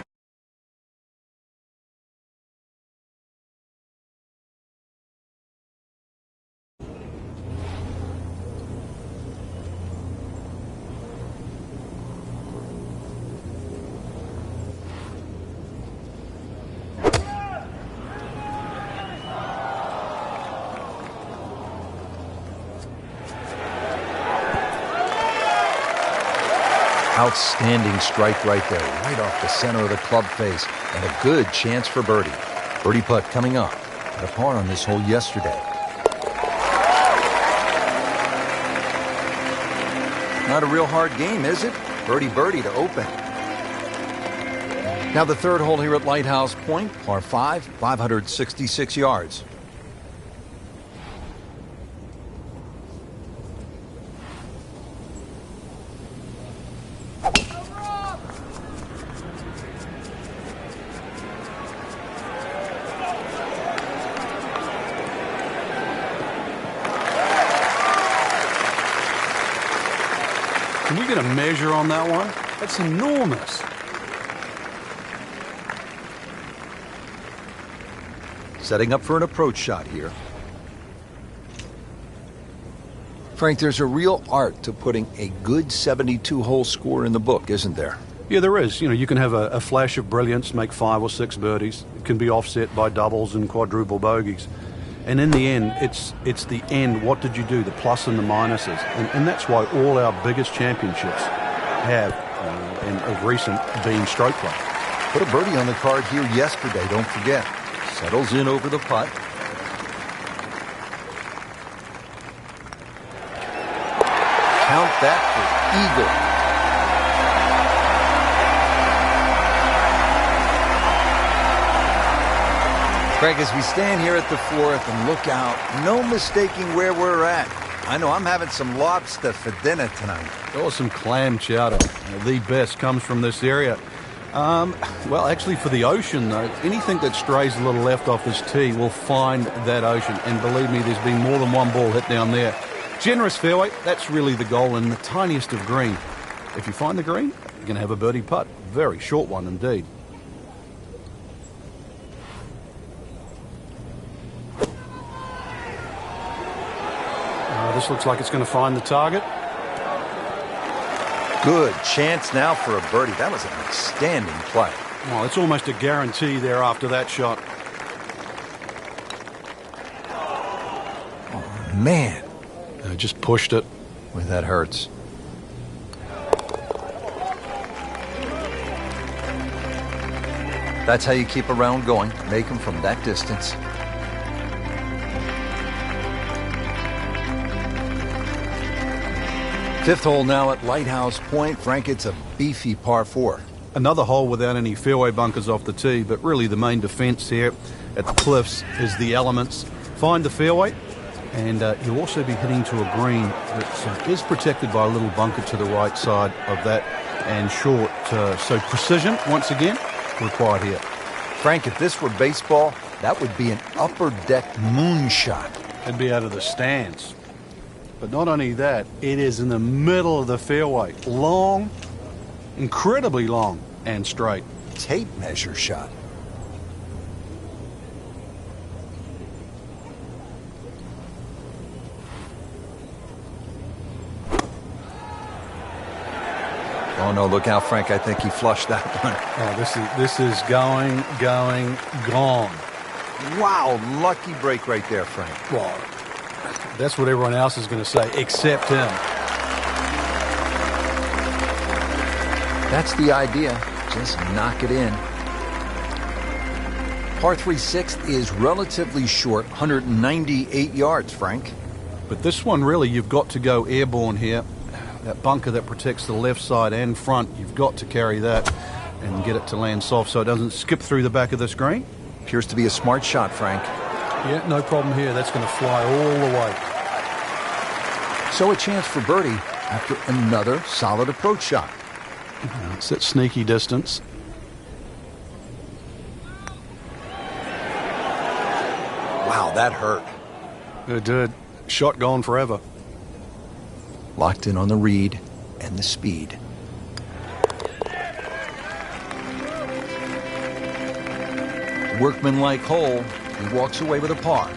Outstanding strike right there, right off the center of the club face, and a good chance for birdie. Birdie putt coming up. Had a par on this hole yesterday. Not a real hard game, is it? Birdie to open. Now the third hole here at Lighthouse Point, par 5, 566 yards. Can we get a measure on that one? That's enormous. Setting up for an approach shot here. Frank, there's a real art to putting a good 72-hole score in the book, isn't there? Yeah, there is. You know, you can have a flash of brilliance, make 5 or 6 birdies. It can be offset by doubles and quadruple bogeys. And in the end, it's the end. What did you do? The plus and the minuses. And that's why all our biggest championships have, and of recent, been stroke play. Put a birdie on the card here yesterday, don't forget. Settles in over the putt. Count that for eagle. Craig, as we stand here at the fourth and look out, no mistaking where we're at. I know I'm having some lobster for dinner tonight. Or some clam chowder. The best comes from this area. Well, actually, for the ocean, though, anything that strays a little left off this tee will find that ocean. And believe me, there's been more than one ball hit down there. Generous fairway, that's really the goal, in the tiniest of green. If you find the green, you're going to have a birdie putt. Very short one indeed. This looks like it's going to find the target. Good chance now for a birdie. That was an outstanding play. Well, it's almost a guarantee there after that shot. Oh, man. Just pushed it. Boy, that hurts. That's how you keep a round going. Make them from that distance. Fifth hole now at Lighthouse Point. Frank, it's a beefy par 4. Another hole without any fairway bunkers off the tee, but really the main defense here at the Cliffs is the elements. Find the fairway, and you'll also be hitting to a green that is protected by a little bunker to the right side of that and short. So precision, once again, required here. Frank, if this were baseball, that would be an upper deck moonshot. It'd be out of the stands. But not only that, it is in the middle of the fairway. Long, incredibly long and straight. Tape measure shot. Oh no, look out, Frank. I think he flushed that one. Oh, this is going, gone. Wow, lucky break right there, Frank. Well, that's what everyone else is going to say, except him. That's the idea. Just knock it in. Par 3 sixth is relatively short, 198 yards, Frank. But this one, really, you've got to go airborne here. That bunker that protects the left side and front, you've got to carry that and get it to land soft so it doesn't skip through the back of the screen. Appears to be a smart shot, Frank. Yeah, no problem here. That's going to fly all the way. So a chance for birdie after another solid approach shot. It's at sneaky distance. Wow, that hurt. It did. Shot gone forever. Locked in on the read and the speed. Workmanlike hole. He walks away with a par.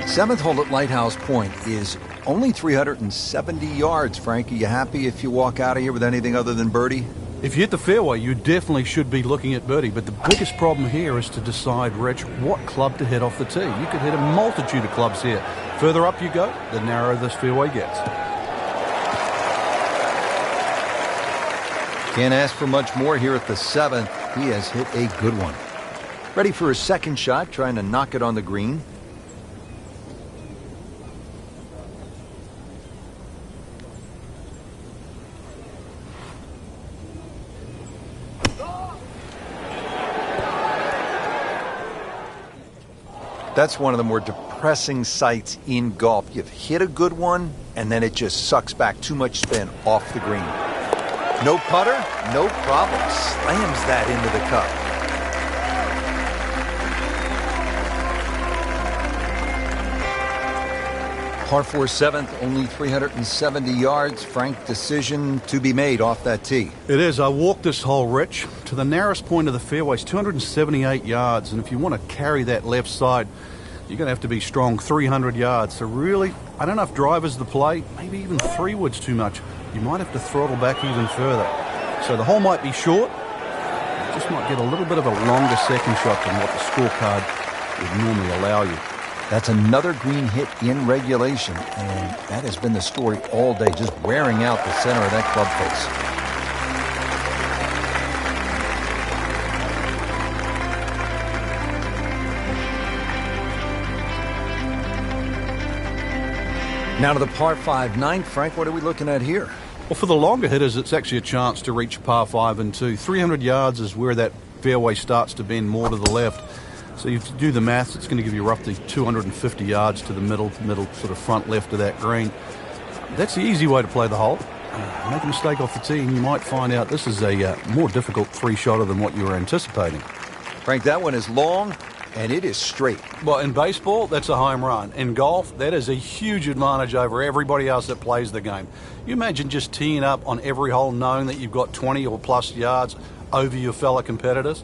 Seventh hole at Lighthouse Point is only 370 yards, Frank. Are you happy if you walk out of here with anything other than birdie? If you hit the fairway, you definitely should be looking at birdie. But the biggest problem here is to decide, Rich, what club to hit off the tee. You could hit a multitude of clubs here. Further up you go, the narrower this fairway gets. Can't ask for much more here at the seventh. He has hit a good one. Ready for his second shot, trying to knock it on the green. That's one of the more depressing sights in golf. You've hit a good one, and then it just sucks back too much spin off the green. No putter, no problem. Slams that into the cup. Par 4 seventh, only 370 yards. Frank, decision to be made off that tee. It is. I walked this hole, Rich, to the narrowest point of the fairway. It's 278 yards, and if you want to carry that left side, you're going to have to be strong, 300 yards. So really, I don't know if driver's the play. Maybe even 3 wood's too much. You might have to throttle back even further. So the hole might be short. You just might get a little bit of a longer second shot than what the scorecard would normally allow you. That's another green hit in regulation, and that has been the story all day, just wearing out the center of that club face. Now to the par 5 ninth. Frank, what are we looking at here? Well, for the longer hitters, it's actually a chance to reach par 5 and 2. 300 yards is where that fairway starts to bend more to the left. So if you do the maths, it's going to give you roughly 250 yards to the middle sort of front left of that green. That's the easy way to play the hole. Make a mistake off the tee and you might find out this is a more difficult 3-shotter than what you were anticipating. Frank, that one is long and it is straight. Well, in baseball, that's a home run. In golf, that is a huge advantage over everybody else that plays the game. You imagine just teeing up on every hole knowing that you've got 20 or plus yards over your fellow competitors?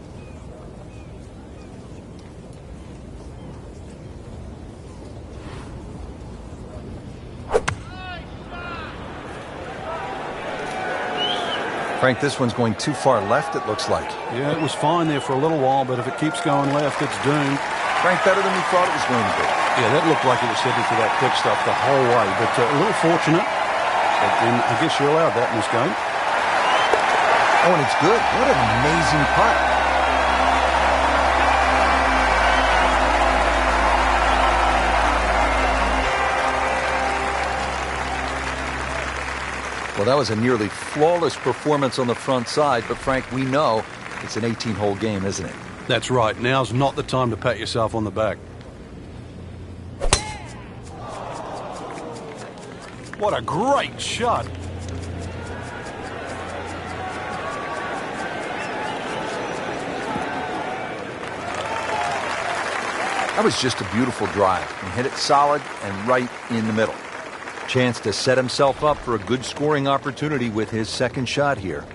Frank, this one's going too far left, it looks like. Yeah, it was fine there for a little while, but if it keeps going left, it's doomed. Frank, better than we thought it was going to be. Yeah, that looked like it was heading for that quick stuff the whole way, but a little fortunate. But then I guess you're allowed that in this game. Oh, and it's good. What an amazing putt. Well, that was a nearly flawless performance on the front side, but Frank, we know it's an 18-hole game, isn't it? That's right. Now's not the time to pat yourself on the back. What a great shot. That was just a beautiful drive. He hit it solid and right in the middle. Chance to set himself up for a good scoring opportunity with his second shot here.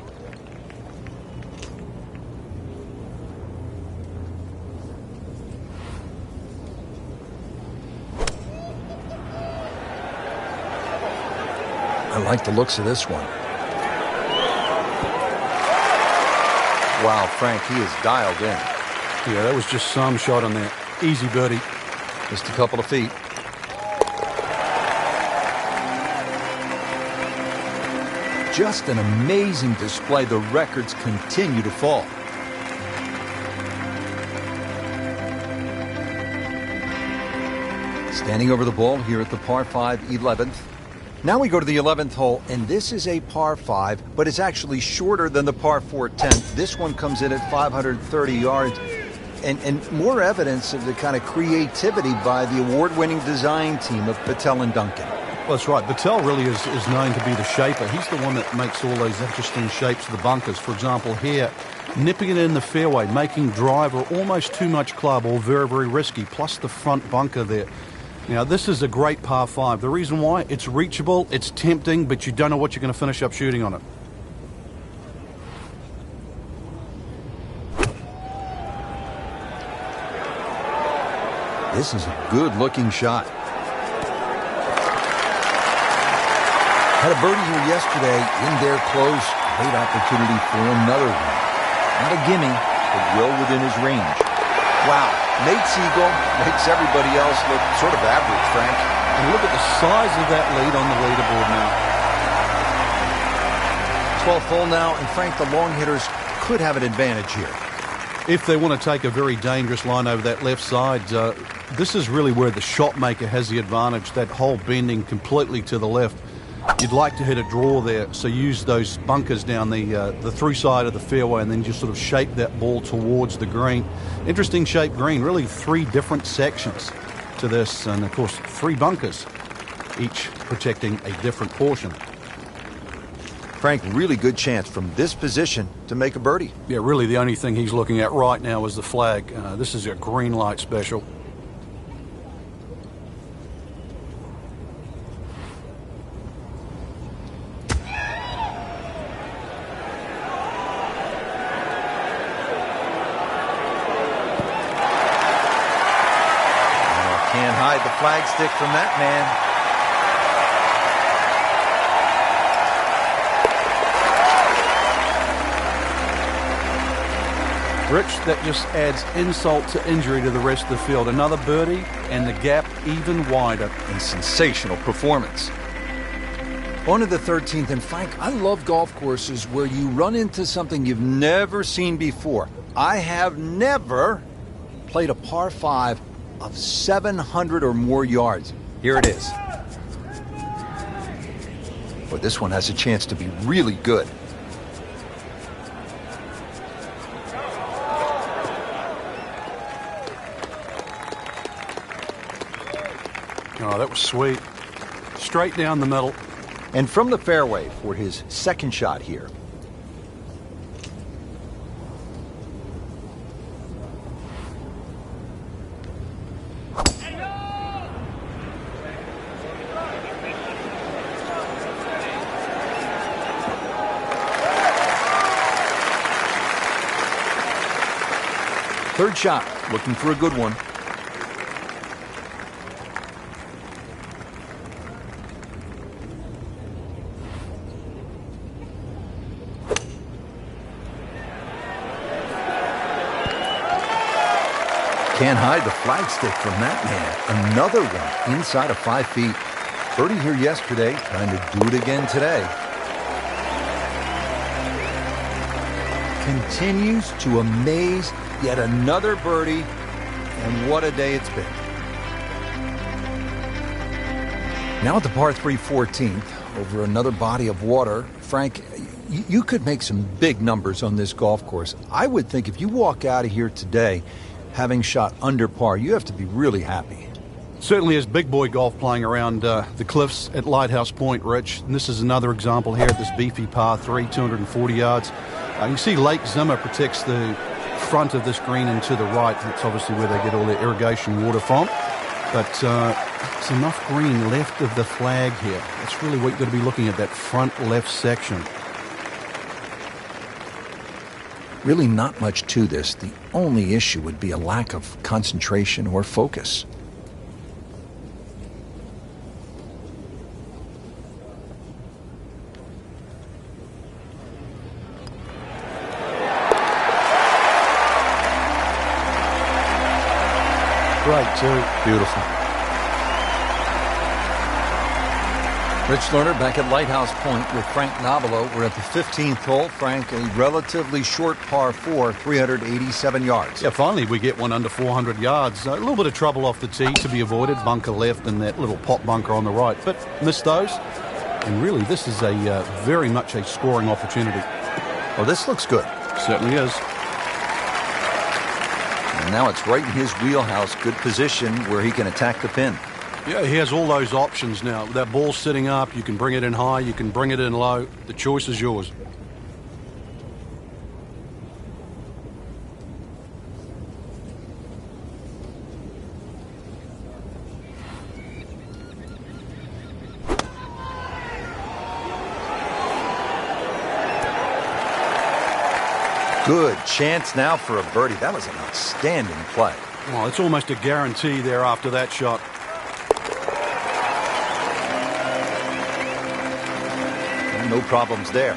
I like the looks of this one. Wow, Frank, he is dialed in. Yeah, that was just some shot on there. Easy birdie. Just a couple of feet. Just an amazing display. The records continue to fall. Standing over the ball here at the par 5 11th. Now we go to the 11th hole, and this is a par 5, but it's actually shorter than the par 4 10th. This one comes in at 530 yards. And more evidence of the kind of creativity by the award-winning design team of Patel and Duncan. Well, that's right. Patel really is known to be the shaper. He's the one that makes all those interesting shapes of the bunkers. For example, here, nipping it in the fairway, making driver almost too much club or very, very risky, plus the front bunker there. Now, this is a great par 5. The reason why, it's reachable, it's tempting, but you don't know what you're going to finish up shooting on it. This is a good-looking shot. Had a birdie here yesterday, in there close. Great opportunity for another one. Not a gimme, but well within his range. Wow, Nate Siegel makes everybody else look sort of average, Frank. And look at the size of that lead on the leaderboard now. 12th hole now, and Frank, the long hitters could have an advantage here. If they want to take a very dangerous line over that left side, this is really where the shot maker has the advantage. That hole bending completely to the left. You'd like to hit a draw there, so use those bunkers down the through side of the fairway and then just sort of shape that ball towards the green. Interesting shaped green, really 3 different sections to this, and of course 3 bunkers, each protecting a different portion. Frank, really good chance from this position to make a birdie. Yeah, really the only thing he's looking at right now is the flag. This is a green light special. Can't hide the flagstick from that man. Rich, that just adds insult to injury to the rest of the field. Another birdie, and the gap even wider. A sensational performance. On to the 13th, and Frank, I love golf courses where you run into something you've never seen before. I have never played a par 5 of 700 or more yards. Here it is. But this one has a chance to be really good. Oh, that was sweet. Straight down the middle. And from the fairway for his second shot here. Third shot, looking for a good one. Can't hide the flagstick from that man. Another one inside of 5 feet. Birdie here yesterday, trying to do it again today. Continues to amaze. Yet another birdie, and what a day it's been. Now at the par 3 14th, over another body of water. Frank, you could make some big numbers on this golf course. I would think if you walk out of here today having shot under par, you have to be really happy. Certainly is big boy golf playing around the cliffs at Lighthouse Point, Rich. And this is another example here at this beefy par 3, 240 yards. You see Lake Zimmer protects the front of this green and to the right. That's obviously where they get all their irrigation water from. But it's enough green left of the flag here. That's really what you've got to be looking at, that front left section. Really not much to this. The only issue would be a lack of concentration or focus. Great too. Beautiful. Rich Lerner back at Lighthouse Point with Frank Nobilo. We're at the 15th hole. Frank, a relatively short par 4, 387 yards. Yeah, finally we get one under 400 yards. A little bit of trouble off the tee to be avoided. Bunker left and that little pot bunker on the right. But missed those. And really, this is a very much a scoring opportunity. Well, this looks good. Certainly is. And now it's right in his wheelhouse. Good position where he can attack the pin. Yeah, he has all those options now. That ball's sitting up. You can bring it in high. You can bring it in low. The choice is yours. Good chance now for a birdie. That was an outstanding play. Well, it's almost a guarantee there after that shot. No problems there.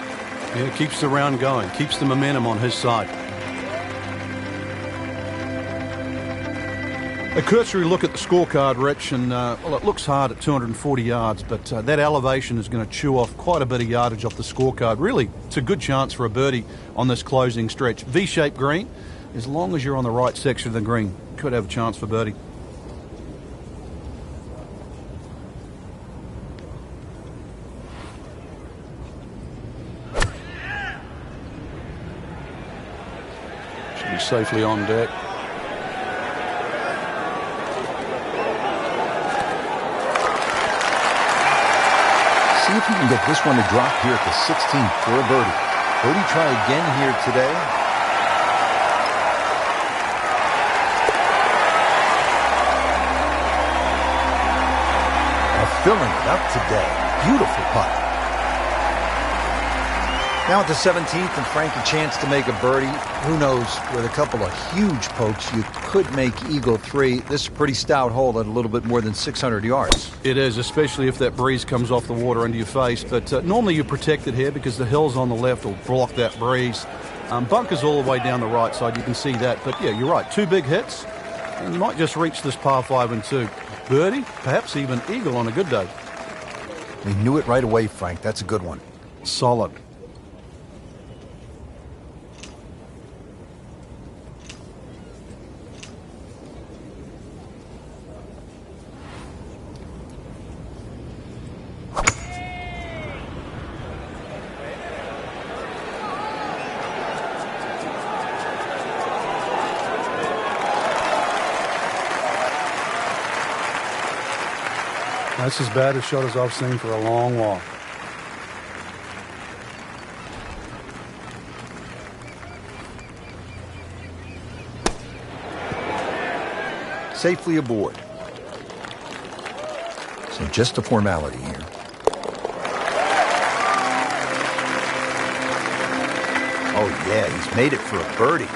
Yeah, keeps the round going. Keeps the momentum on his side. A cursory look at the scorecard, Rich, and well, it looks hard at 240 yards, but that elevation is going to chew off quite a bit of yardage off the scorecard. Really, it's a good chance for a birdie on this closing stretch. V-shaped green, as long as you're on the right section of the green, could have a chance for birdie. Should be safely on deck. See if you can get this one to drop here at the 16th for a birdie. Birdie try again here today. Filling it up today. Beautiful putt. Now at the 17th, and Frank a chance to make a birdie. Who knows, with a couple of huge pokes, you could make Eagle 3. This is a pretty stout hole at a little bit more than 600 yards. It is, especially if that breeze comes off the water into your face. But normally you're protected here because the hills on the left will block that breeze. Bunkers all the way down the right side, you can see that. But yeah, you're right, 2 big hits, and you might just reach this par 5 and 2. Birdie, perhaps even eagle on a good day. We knew it right away, Frank. That's a good one. Solid. That's as bad a shot as I've seen for a long while. Safely aboard. So just a formality here. Oh yeah, he's made it for a birdie.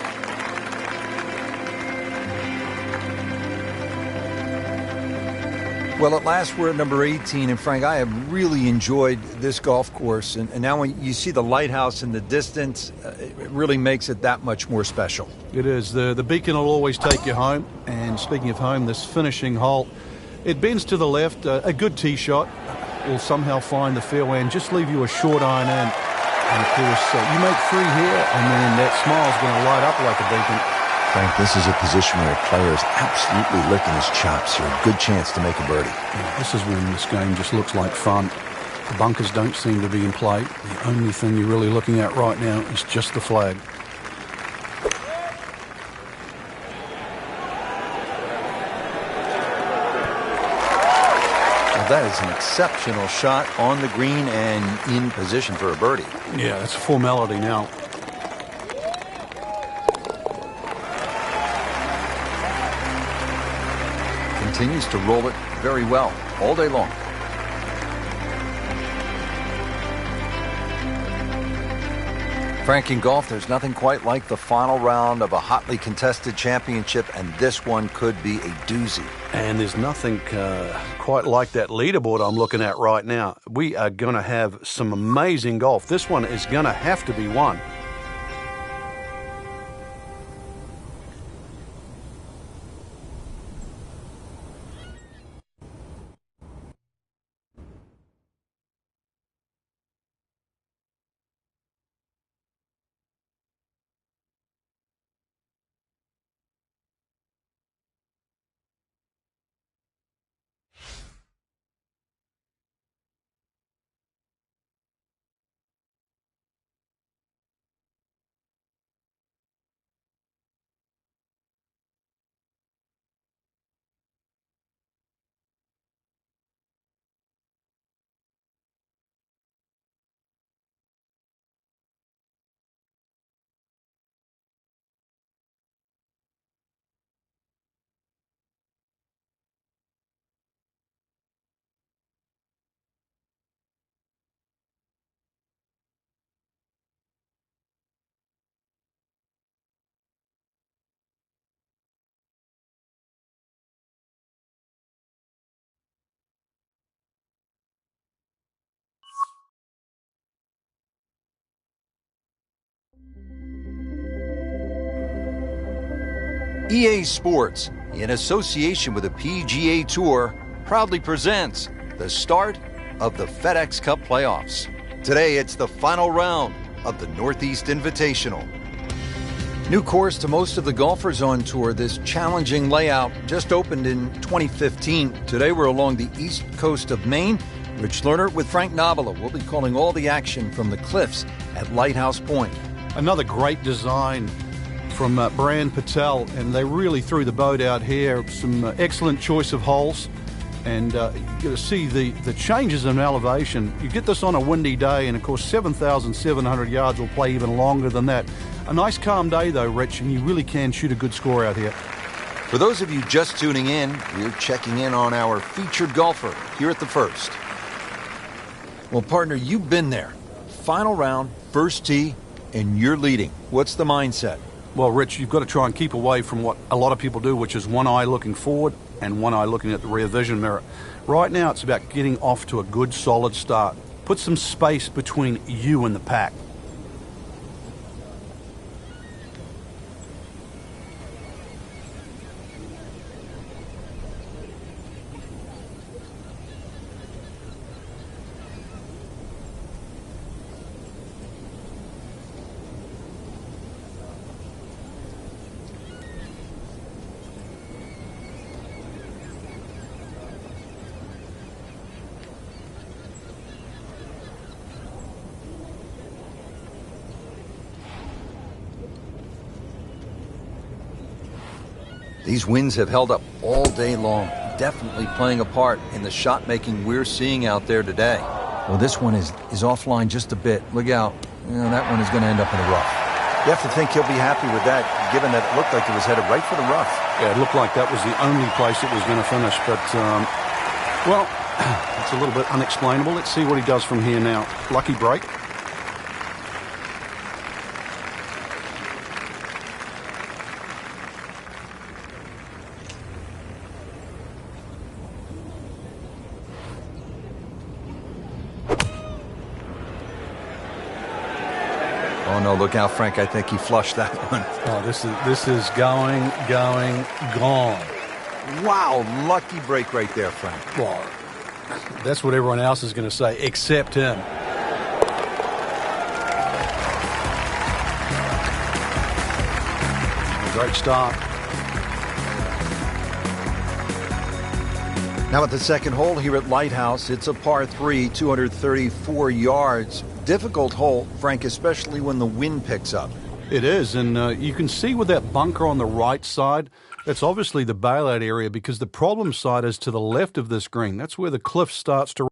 Well, at last we're at number 18, and Frank, I have really enjoyed this golf course, and now when you see the lighthouse in the distance, it really makes it that much more special. It is. The beacon will always take you home, and and speaking of home, this finishing hole, it bends to the left. A good tee shot will somehow find the fairway and just leave you a short iron in. And of course, you make 3 here, and then that smile's going to light up like a beacon. Frank, this is a position where a player is absolutely licking his chops. You're a good chance to make a birdie. Yeah, this is when this game just looks like fun. The bunkers don't seem to be in play. The only thing you're really looking at right now is just the flag. Well, that is an exceptional shot on the green and in position for a birdie. Yeah, it's a formality now. Continues to roll it very well all day long. Frank, in golf, there's nothing quite like the final round of a hotly contested championship, and this one could be a doozy. And there's nothing quite like that leaderboard I'm looking at right now. We are going to have some amazing golf. This one is going to have to be won. EA Sports, in association with the PGA Tour, proudly presents the start of the FedEx Cup playoffs. Today, it's the final round of the Northeast Invitational. New course to most of the golfers on tour, this challenging layout just opened in 2015. Today, we're along the east coast of Maine. Rich Lerner with Frank Navula. We'll be calling all the action from the cliffs at Lighthouse Point. Another great design from Brand Patel, and they really threw the boat out here. Some excellent choice of holes, and you're going to see the changes in elevation. You get this on a windy day, and of course 7,700 yards will play even longer than that. A nice calm day though, Rich, and you really can shoot a good score out here. For those of you just tuning in, we're checking in on our featured golfer here at the First. Well, partner, you've been there. Final round, first tee, and you're leading. What's the mindset? Well, Rich, you've got to try and keep away from what a lot of people do, which is one eye looking forward and one eye looking at the rear vision mirror. Right now, it's about getting off to a good, solid start. Put some space between you and the pack. These winds have held up all day long, definitely playing a part in the shot-making we're seeing out there today. Well, this one is offline just a bit. Look out. That one is going to end up in the rough. You have to think he'll be happy with that, given that it looked like it was headed right for the rough. Yeah, it looked like that was the only place it was going to finish, but, well, it's a little bit unexplainable. Let's see what he does from here now. Lucky break. Oh, no, look out, Frank. I think he flushed that one. Oh, this is going, gone. Wow, lucky break right there, Frank. Well, that's what everyone else is going to say, except him. Great start. Now at the second hole here at Lighthouse, it's a par 3, 234 yards. Difficult hole, Frank, especially when the wind picks up. It is, and you can see with that bunker on the right side, that's obviously the bailout area because the problem side is to the left of this green. That's where the cliff starts to...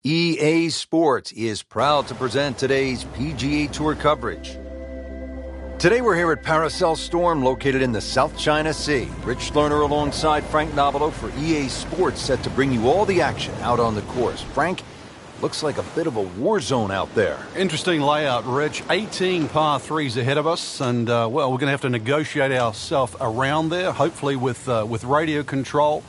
EA Sports is proud to present today's PGA Tour coverage. Today we're here at Paracel Storm, located in the South China Sea. Rich Lerner alongside Frank Nobilo for EA Sports, set to bring you all the action out on the course. Frank, looks like a bit of a war zone out there. Interesting layout, Rich. 18 par 3s ahead of us, and, well, we're going to have to negotiate ourselves around there, hopefully with radio control.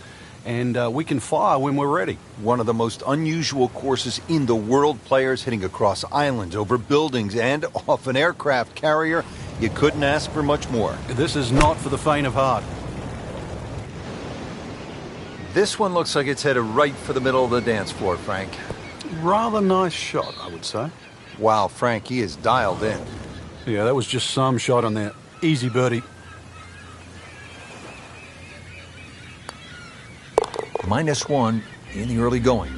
And we can fire when we're ready. One of the most unusual courses in the world. Players hitting across islands, over buildings, and off an aircraft carrier. You couldn't ask for much more. This is not for the faint of heart. This one looks like it's headed right for the middle of the dance floor, Frank. Rather nice shot, I would say. Wow, Frank, he is dialed in. Yeah, that was just some shot on there. Easy birdie. -1 in the early going.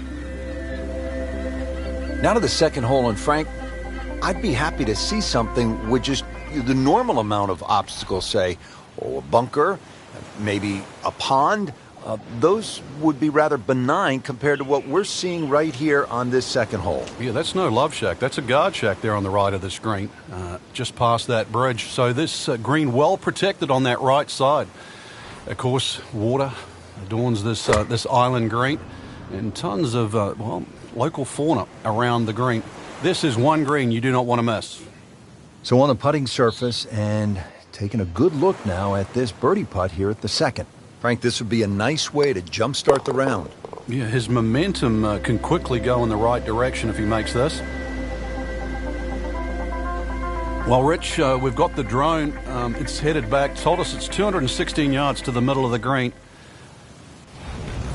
Now to the second hole, and Frank, I'd be happy to see something with just the normal amount of obstacles, say, a bunker, maybe a pond. Those would be rather benign compared to what we're seeing right here on this second hole. Yeah, that's no love shack. That's a guard shack there on the right of this green, just past that bridge. So this green well protected on that right side. Of course, water adorns this island green, and tons of local fauna around the green. This is one green you do not want to miss. So on the putting surface, and taking a good look now at this birdie putt here at the second. Frank, this would be a nice way to jumpstart the round. Yeah, his momentum can quickly go in the right direction if he makes this. Well, Rich, we've got the drone. It's headed back. Told us it's 216 yards to the middle of the green.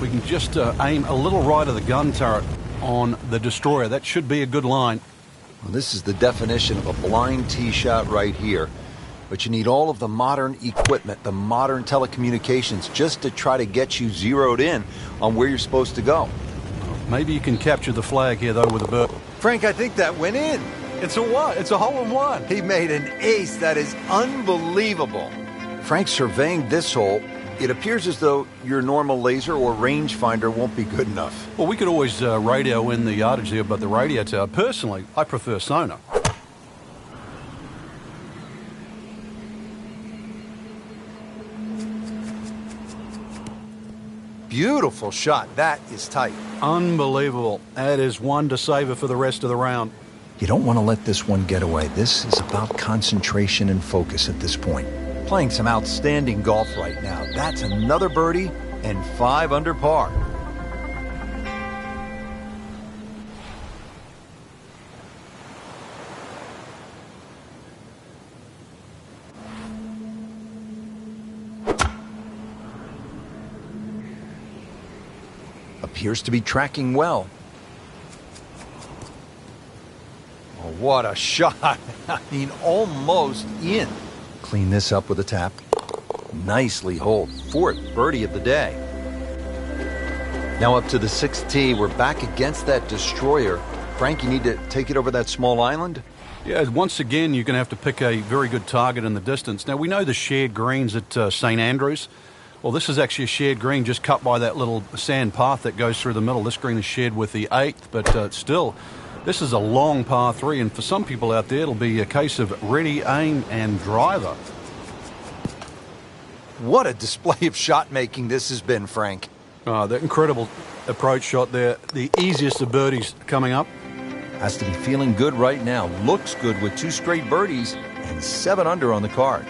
We can just aim a little right of the gun turret on the Destroyer. That should be a good line. Well, this is the definition of a blind tee shot right here. But you need all of the modern equipment, the modern telecommunications, just to try to get you zeroed in on where you're supposed to go. Maybe you can capture the flag here, though, with a bird. Frank, I think that went in. It's a what? It's a hole-in-one. He made an ace. That is unbelievable. Frank, surveying this hole, it appears as though your normal laser or rangefinder won't be good enough. Well, we could always radio in the yardage there, but the radio tower, personally, I prefer sonar. Beautiful shot. That is tight. Unbelievable. That is one to savor for the rest of the round. You don't want to let this one get away. This is about concentration and focus at this point. Playing some outstanding golf right now. That's another birdie and 5 under par. Appears to be tracking well. Oh, what a shot. I mean, almost in. Clean this up with a tap. Nicely holed. 4th birdie of the day. Now up to the 6th tee. We're back against that Destroyer. Frank, you need to take it over that small island? Yeah, once again, you're going to have to pick a very good target in the distance. Now, we know the shared greens at St. Andrews. Well, this is actually a shared green, just cut by that little sand path that goes through the middle. This green is shared with the 8th, but still, this is a long par 3, and for some people out there, it'll be a case of ready, aim, and driver. What a display of shot making this has been, Frank. That incredible approach shot there. The easiest of birdies coming up. Has to be feeling good right now. Looks good with 2 straight birdies and 7 under on the card.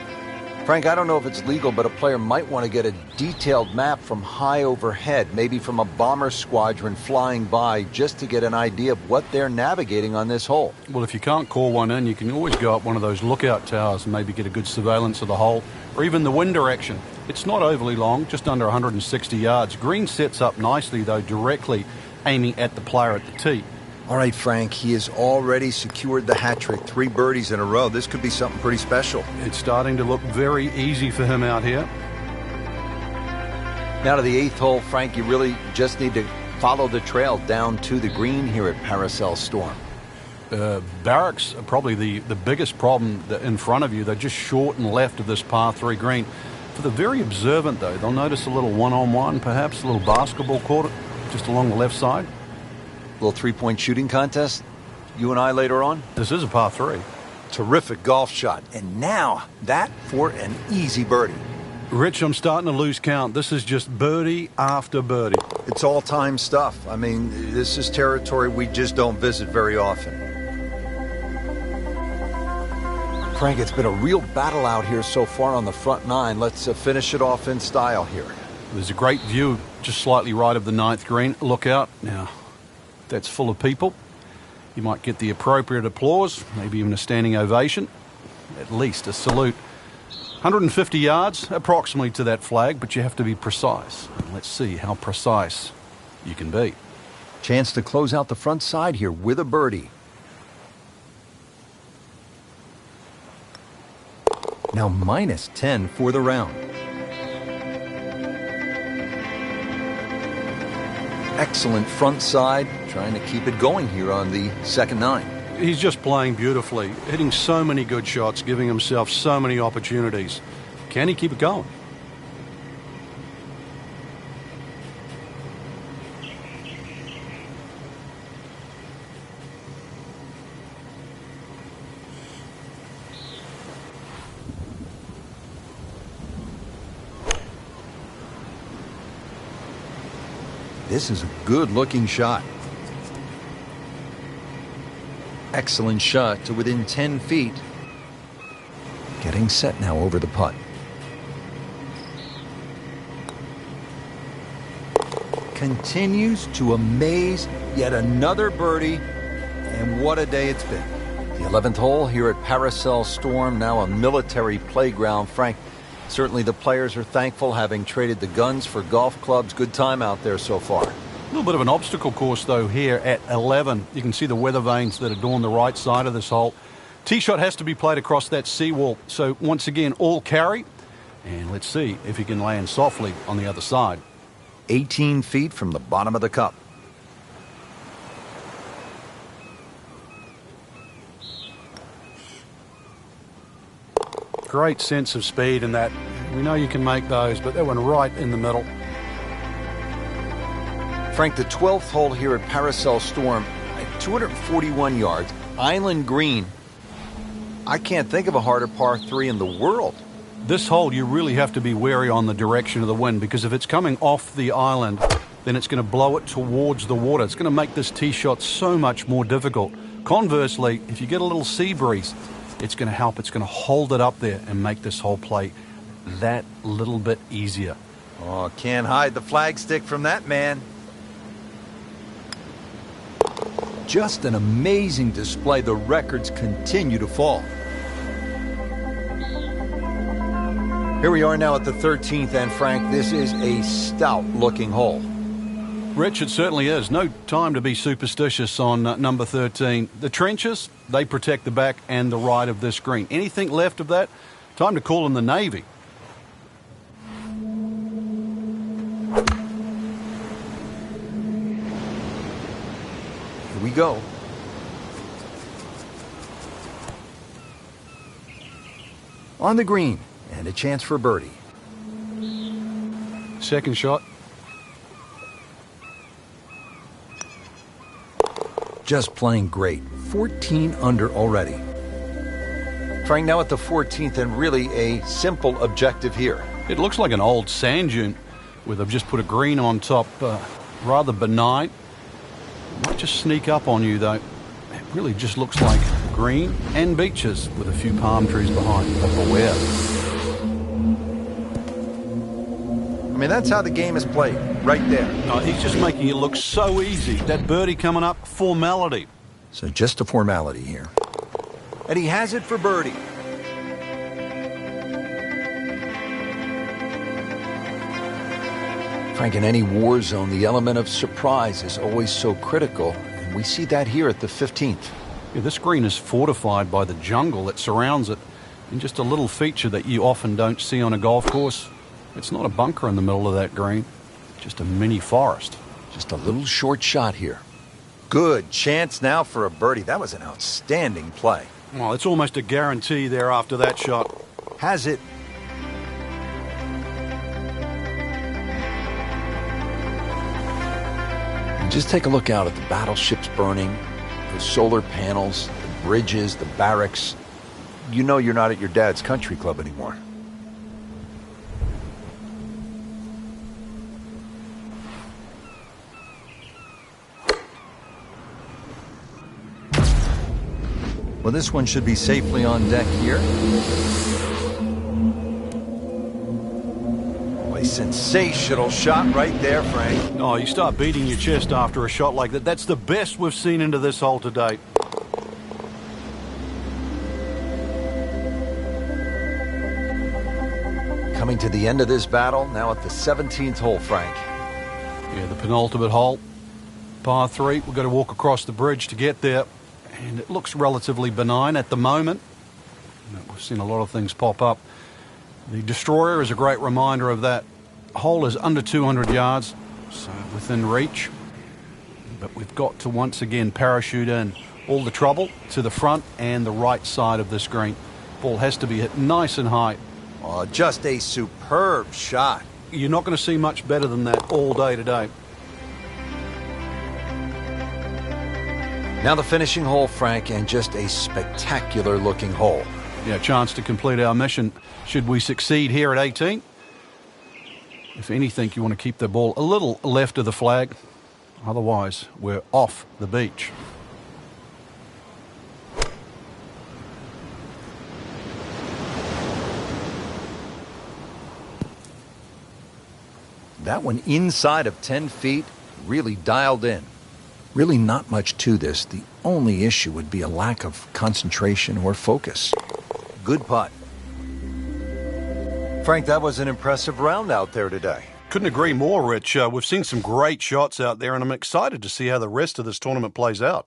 Frank, I don't know if it's legal, but a player might want to get a detailed map from high overhead, maybe from a bomber squadron flying by, just to get an idea of what they're navigating on this hole. Well, if you can't call one in, you can always go up one of those lookout towers and maybe get a good surveillance of the hole, or even the wind direction. It's not overly long, just under 160 yards. Green sets up nicely, though, directly aiming at the player at the tee. All right, Frank, he has already secured the hat trick, 3 birdies in a row. This could be something pretty special. It's starting to look very easy for him out here. Now to the 8th hole, Frank, you really just need to follow the trail down to the green here at Paracel Storm. Barracks are probably the biggest problem in front of you. They're just short and left of this par 3 green. For the very observant, though, they'll notice a little one-on-one, perhaps a little basketball court just along the left side. Little 3-point shooting contest. You and I later on. This is a par 3. Terrific golf shot. And now that for an easy birdie. Rich, I'm starting to lose count. This is just birdie after birdie. It's all-time stuff. I mean, this is territory we just don't visit very often. Frank, it's been a real battle out here so far on the front 9. Let's finish it off in style here. There's a great view just slightly right of the 9th green. Look out. Now, that's full of people. You might get the appropriate applause, maybe even a standing ovation, at least a salute. 150 yards approximately to that flag, but you have to be precise. Let's see how precise you can be. Chance to close out the front side here with a birdie. Now minus 10 for the round. Excellent front side, trying to keep it going here on the second 9. He's just playing beautifully, hitting so many good shots, giving himself so many opportunities. Can he keep it going? This is a good-looking shot. Excellent shot to within 10 feet. Getting set now over the putt. Continues to amaze. Yet another birdie. And what a day it's been. The 11th hole here at Paracel Storm, now a military playground. Frank, certainly the players are thankful, having traded the guns for golf clubs. Good time out there so far. A little bit of an obstacle course, though, here at 11. You can see the weather vanes that adorn the right side of this hole. Tee shot has to be played across that seawall. So once again, all carry. And let's see if he can land softly on the other side. 18 feet from the bottom of the cup. Great sense of speed in that. We know you can make those, but that went right in the middle. Frank, the 12th hole here at Paracel Storm, at 241 yards, island green. I can't think of a harder par 3 in the world. This hole, you really have to be wary on the direction of the wind, because if it's coming off the island, then it's going to blow it towards the water. It's going to make this tee shot so much more difficult. Conversely, if you get a little sea breeze, it's going to help. It's going to hold it up there and make this whole play that little bit easier. Oh, can't hide the flagstick from that man. Just an amazing display. The records continue to fall. Here we are now at the 13th, and Frank, this is a stout-looking hole. Rich, it certainly is. No time to be superstitious on number 13. The trenches, they protect the back and the right of this green. Anything left of that, time to call in the Navy. Here we go. On the green, and a chance for birdie. Second shot. Just playing great. 14 under already. Frank, now at the 14th, and really a simple objective here. It looks like an old sand dune where they've just put a green on top. Rather benign. Might just sneak up on you, though. It really just looks like green and beaches with a few palm trees behind. But beware. I mean, that's how the game is played, right there. No, he's just making it look so easy. That birdie coming up, formality. So just a formality here. And he has it for birdie. Frank, in any war zone, the element of surprise is always so critical. And we see that here at the 15th. Yeah, this green is fortified by the jungle that surrounds it. And just a little feature that you often don't see on a golf course. It's not a bunker in the middle of that green, just a mini forest. Just a little short shot here. Good chance now for a birdie. That was an outstanding play. Well, it's almost a guarantee there after that shot. Has it. And just take a look out at the battleships burning, the solar panels, the bridges, the barracks. You know you're not at your dad's country club anymore. Well, this one should be safely on deck here. A sensational shot right there, Frank. Oh, you start beating your chest after a shot like that. That's the best we've seen into this hole to date. Coming to the end of this battle, now at the 17th hole, Frank. Yeah, the penultimate hole. Par 3, we've got to walk across the bridge to get there. And it looks relatively benign at the moment. We've seen a lot of things pop up. The Destroyer is a great reminder of that. Hole is under 200 yards, so within reach. But we've got to once again parachute in all the trouble to the front and the right side of this green. Ball has to be hit nice and high. Oh, just a superb shot. You're not going to see much better than that all day today. Now the finishing hole, Frank, and just a spectacular looking hole. Yeah, chance to complete our mission should we succeed here at 18. If anything, you want to keep the ball a little left of the flag. Otherwise, we're off the beach. That one inside of 10 feet, really dialed in. Really not much to this. The only issue would be a lack of concentration or focus. Good putt. Frank, that was an impressive round out there today. Couldn't agree more, Rich. We've seen some great shots out there, and I'm excited to see how the rest of this tournament plays out.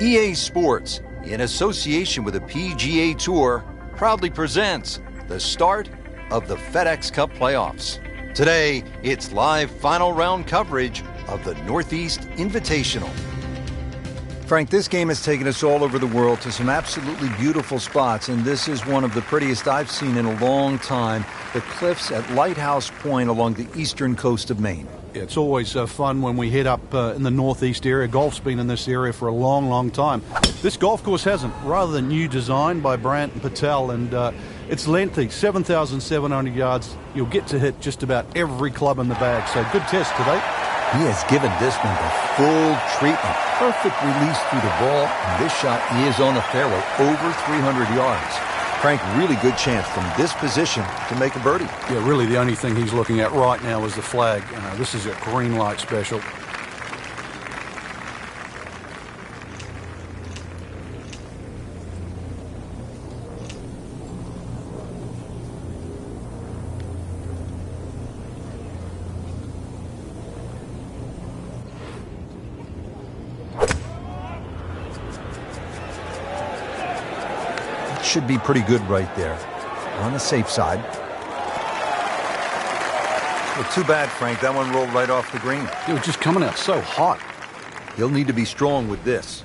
EA Sports, in association with the PGA Tour, proudly presents the start of the FedEx Cup playoffs. Today, it's live final round coverage of the Northeast Invitational. Frank, this game has taken us all over the world to some absolutely beautiful spots, and this is one of the prettiest I've seen in a long time, the cliffs at Lighthouse Point along the eastern coast of Maine. Yeah, it's always fun when we head up in the northeast area. Golf's been in this area for a long, long time. This golf course hasn't. Rather new design by Brandt and Patel, and it's lengthy, 7,700 yards. You'll get to hit just about every club in the bag, so good test today. He has given this one the full treatment. Perfect release through the ball, and this shot is on the fairway, over 300 yards. Frank, really good chance from this position to make a birdie. Yeah, really the only thing he's looking at right now is the flag. This is a green light special. Should be pretty good right there. On the safe side. Well, too bad, Frank. That one rolled right off the green. It was just coming out so hot. He'll need to be strong with this.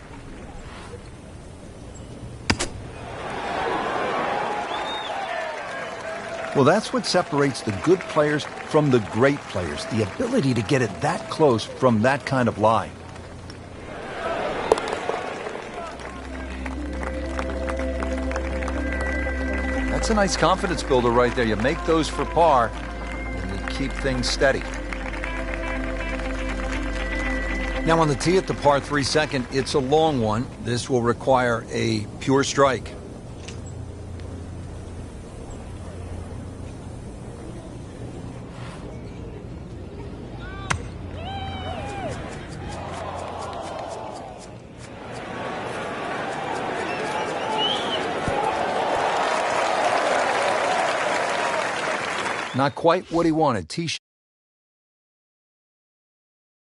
Well, that's what separates the good players from the great players. The ability to get it that close from that kind of lie. That's a nice confidence builder right there. You make those for par, and you keep things steady. Now on the tee at the par 3 second, it's a long one. This will require a pure strike. Not quite what he wanted. Tee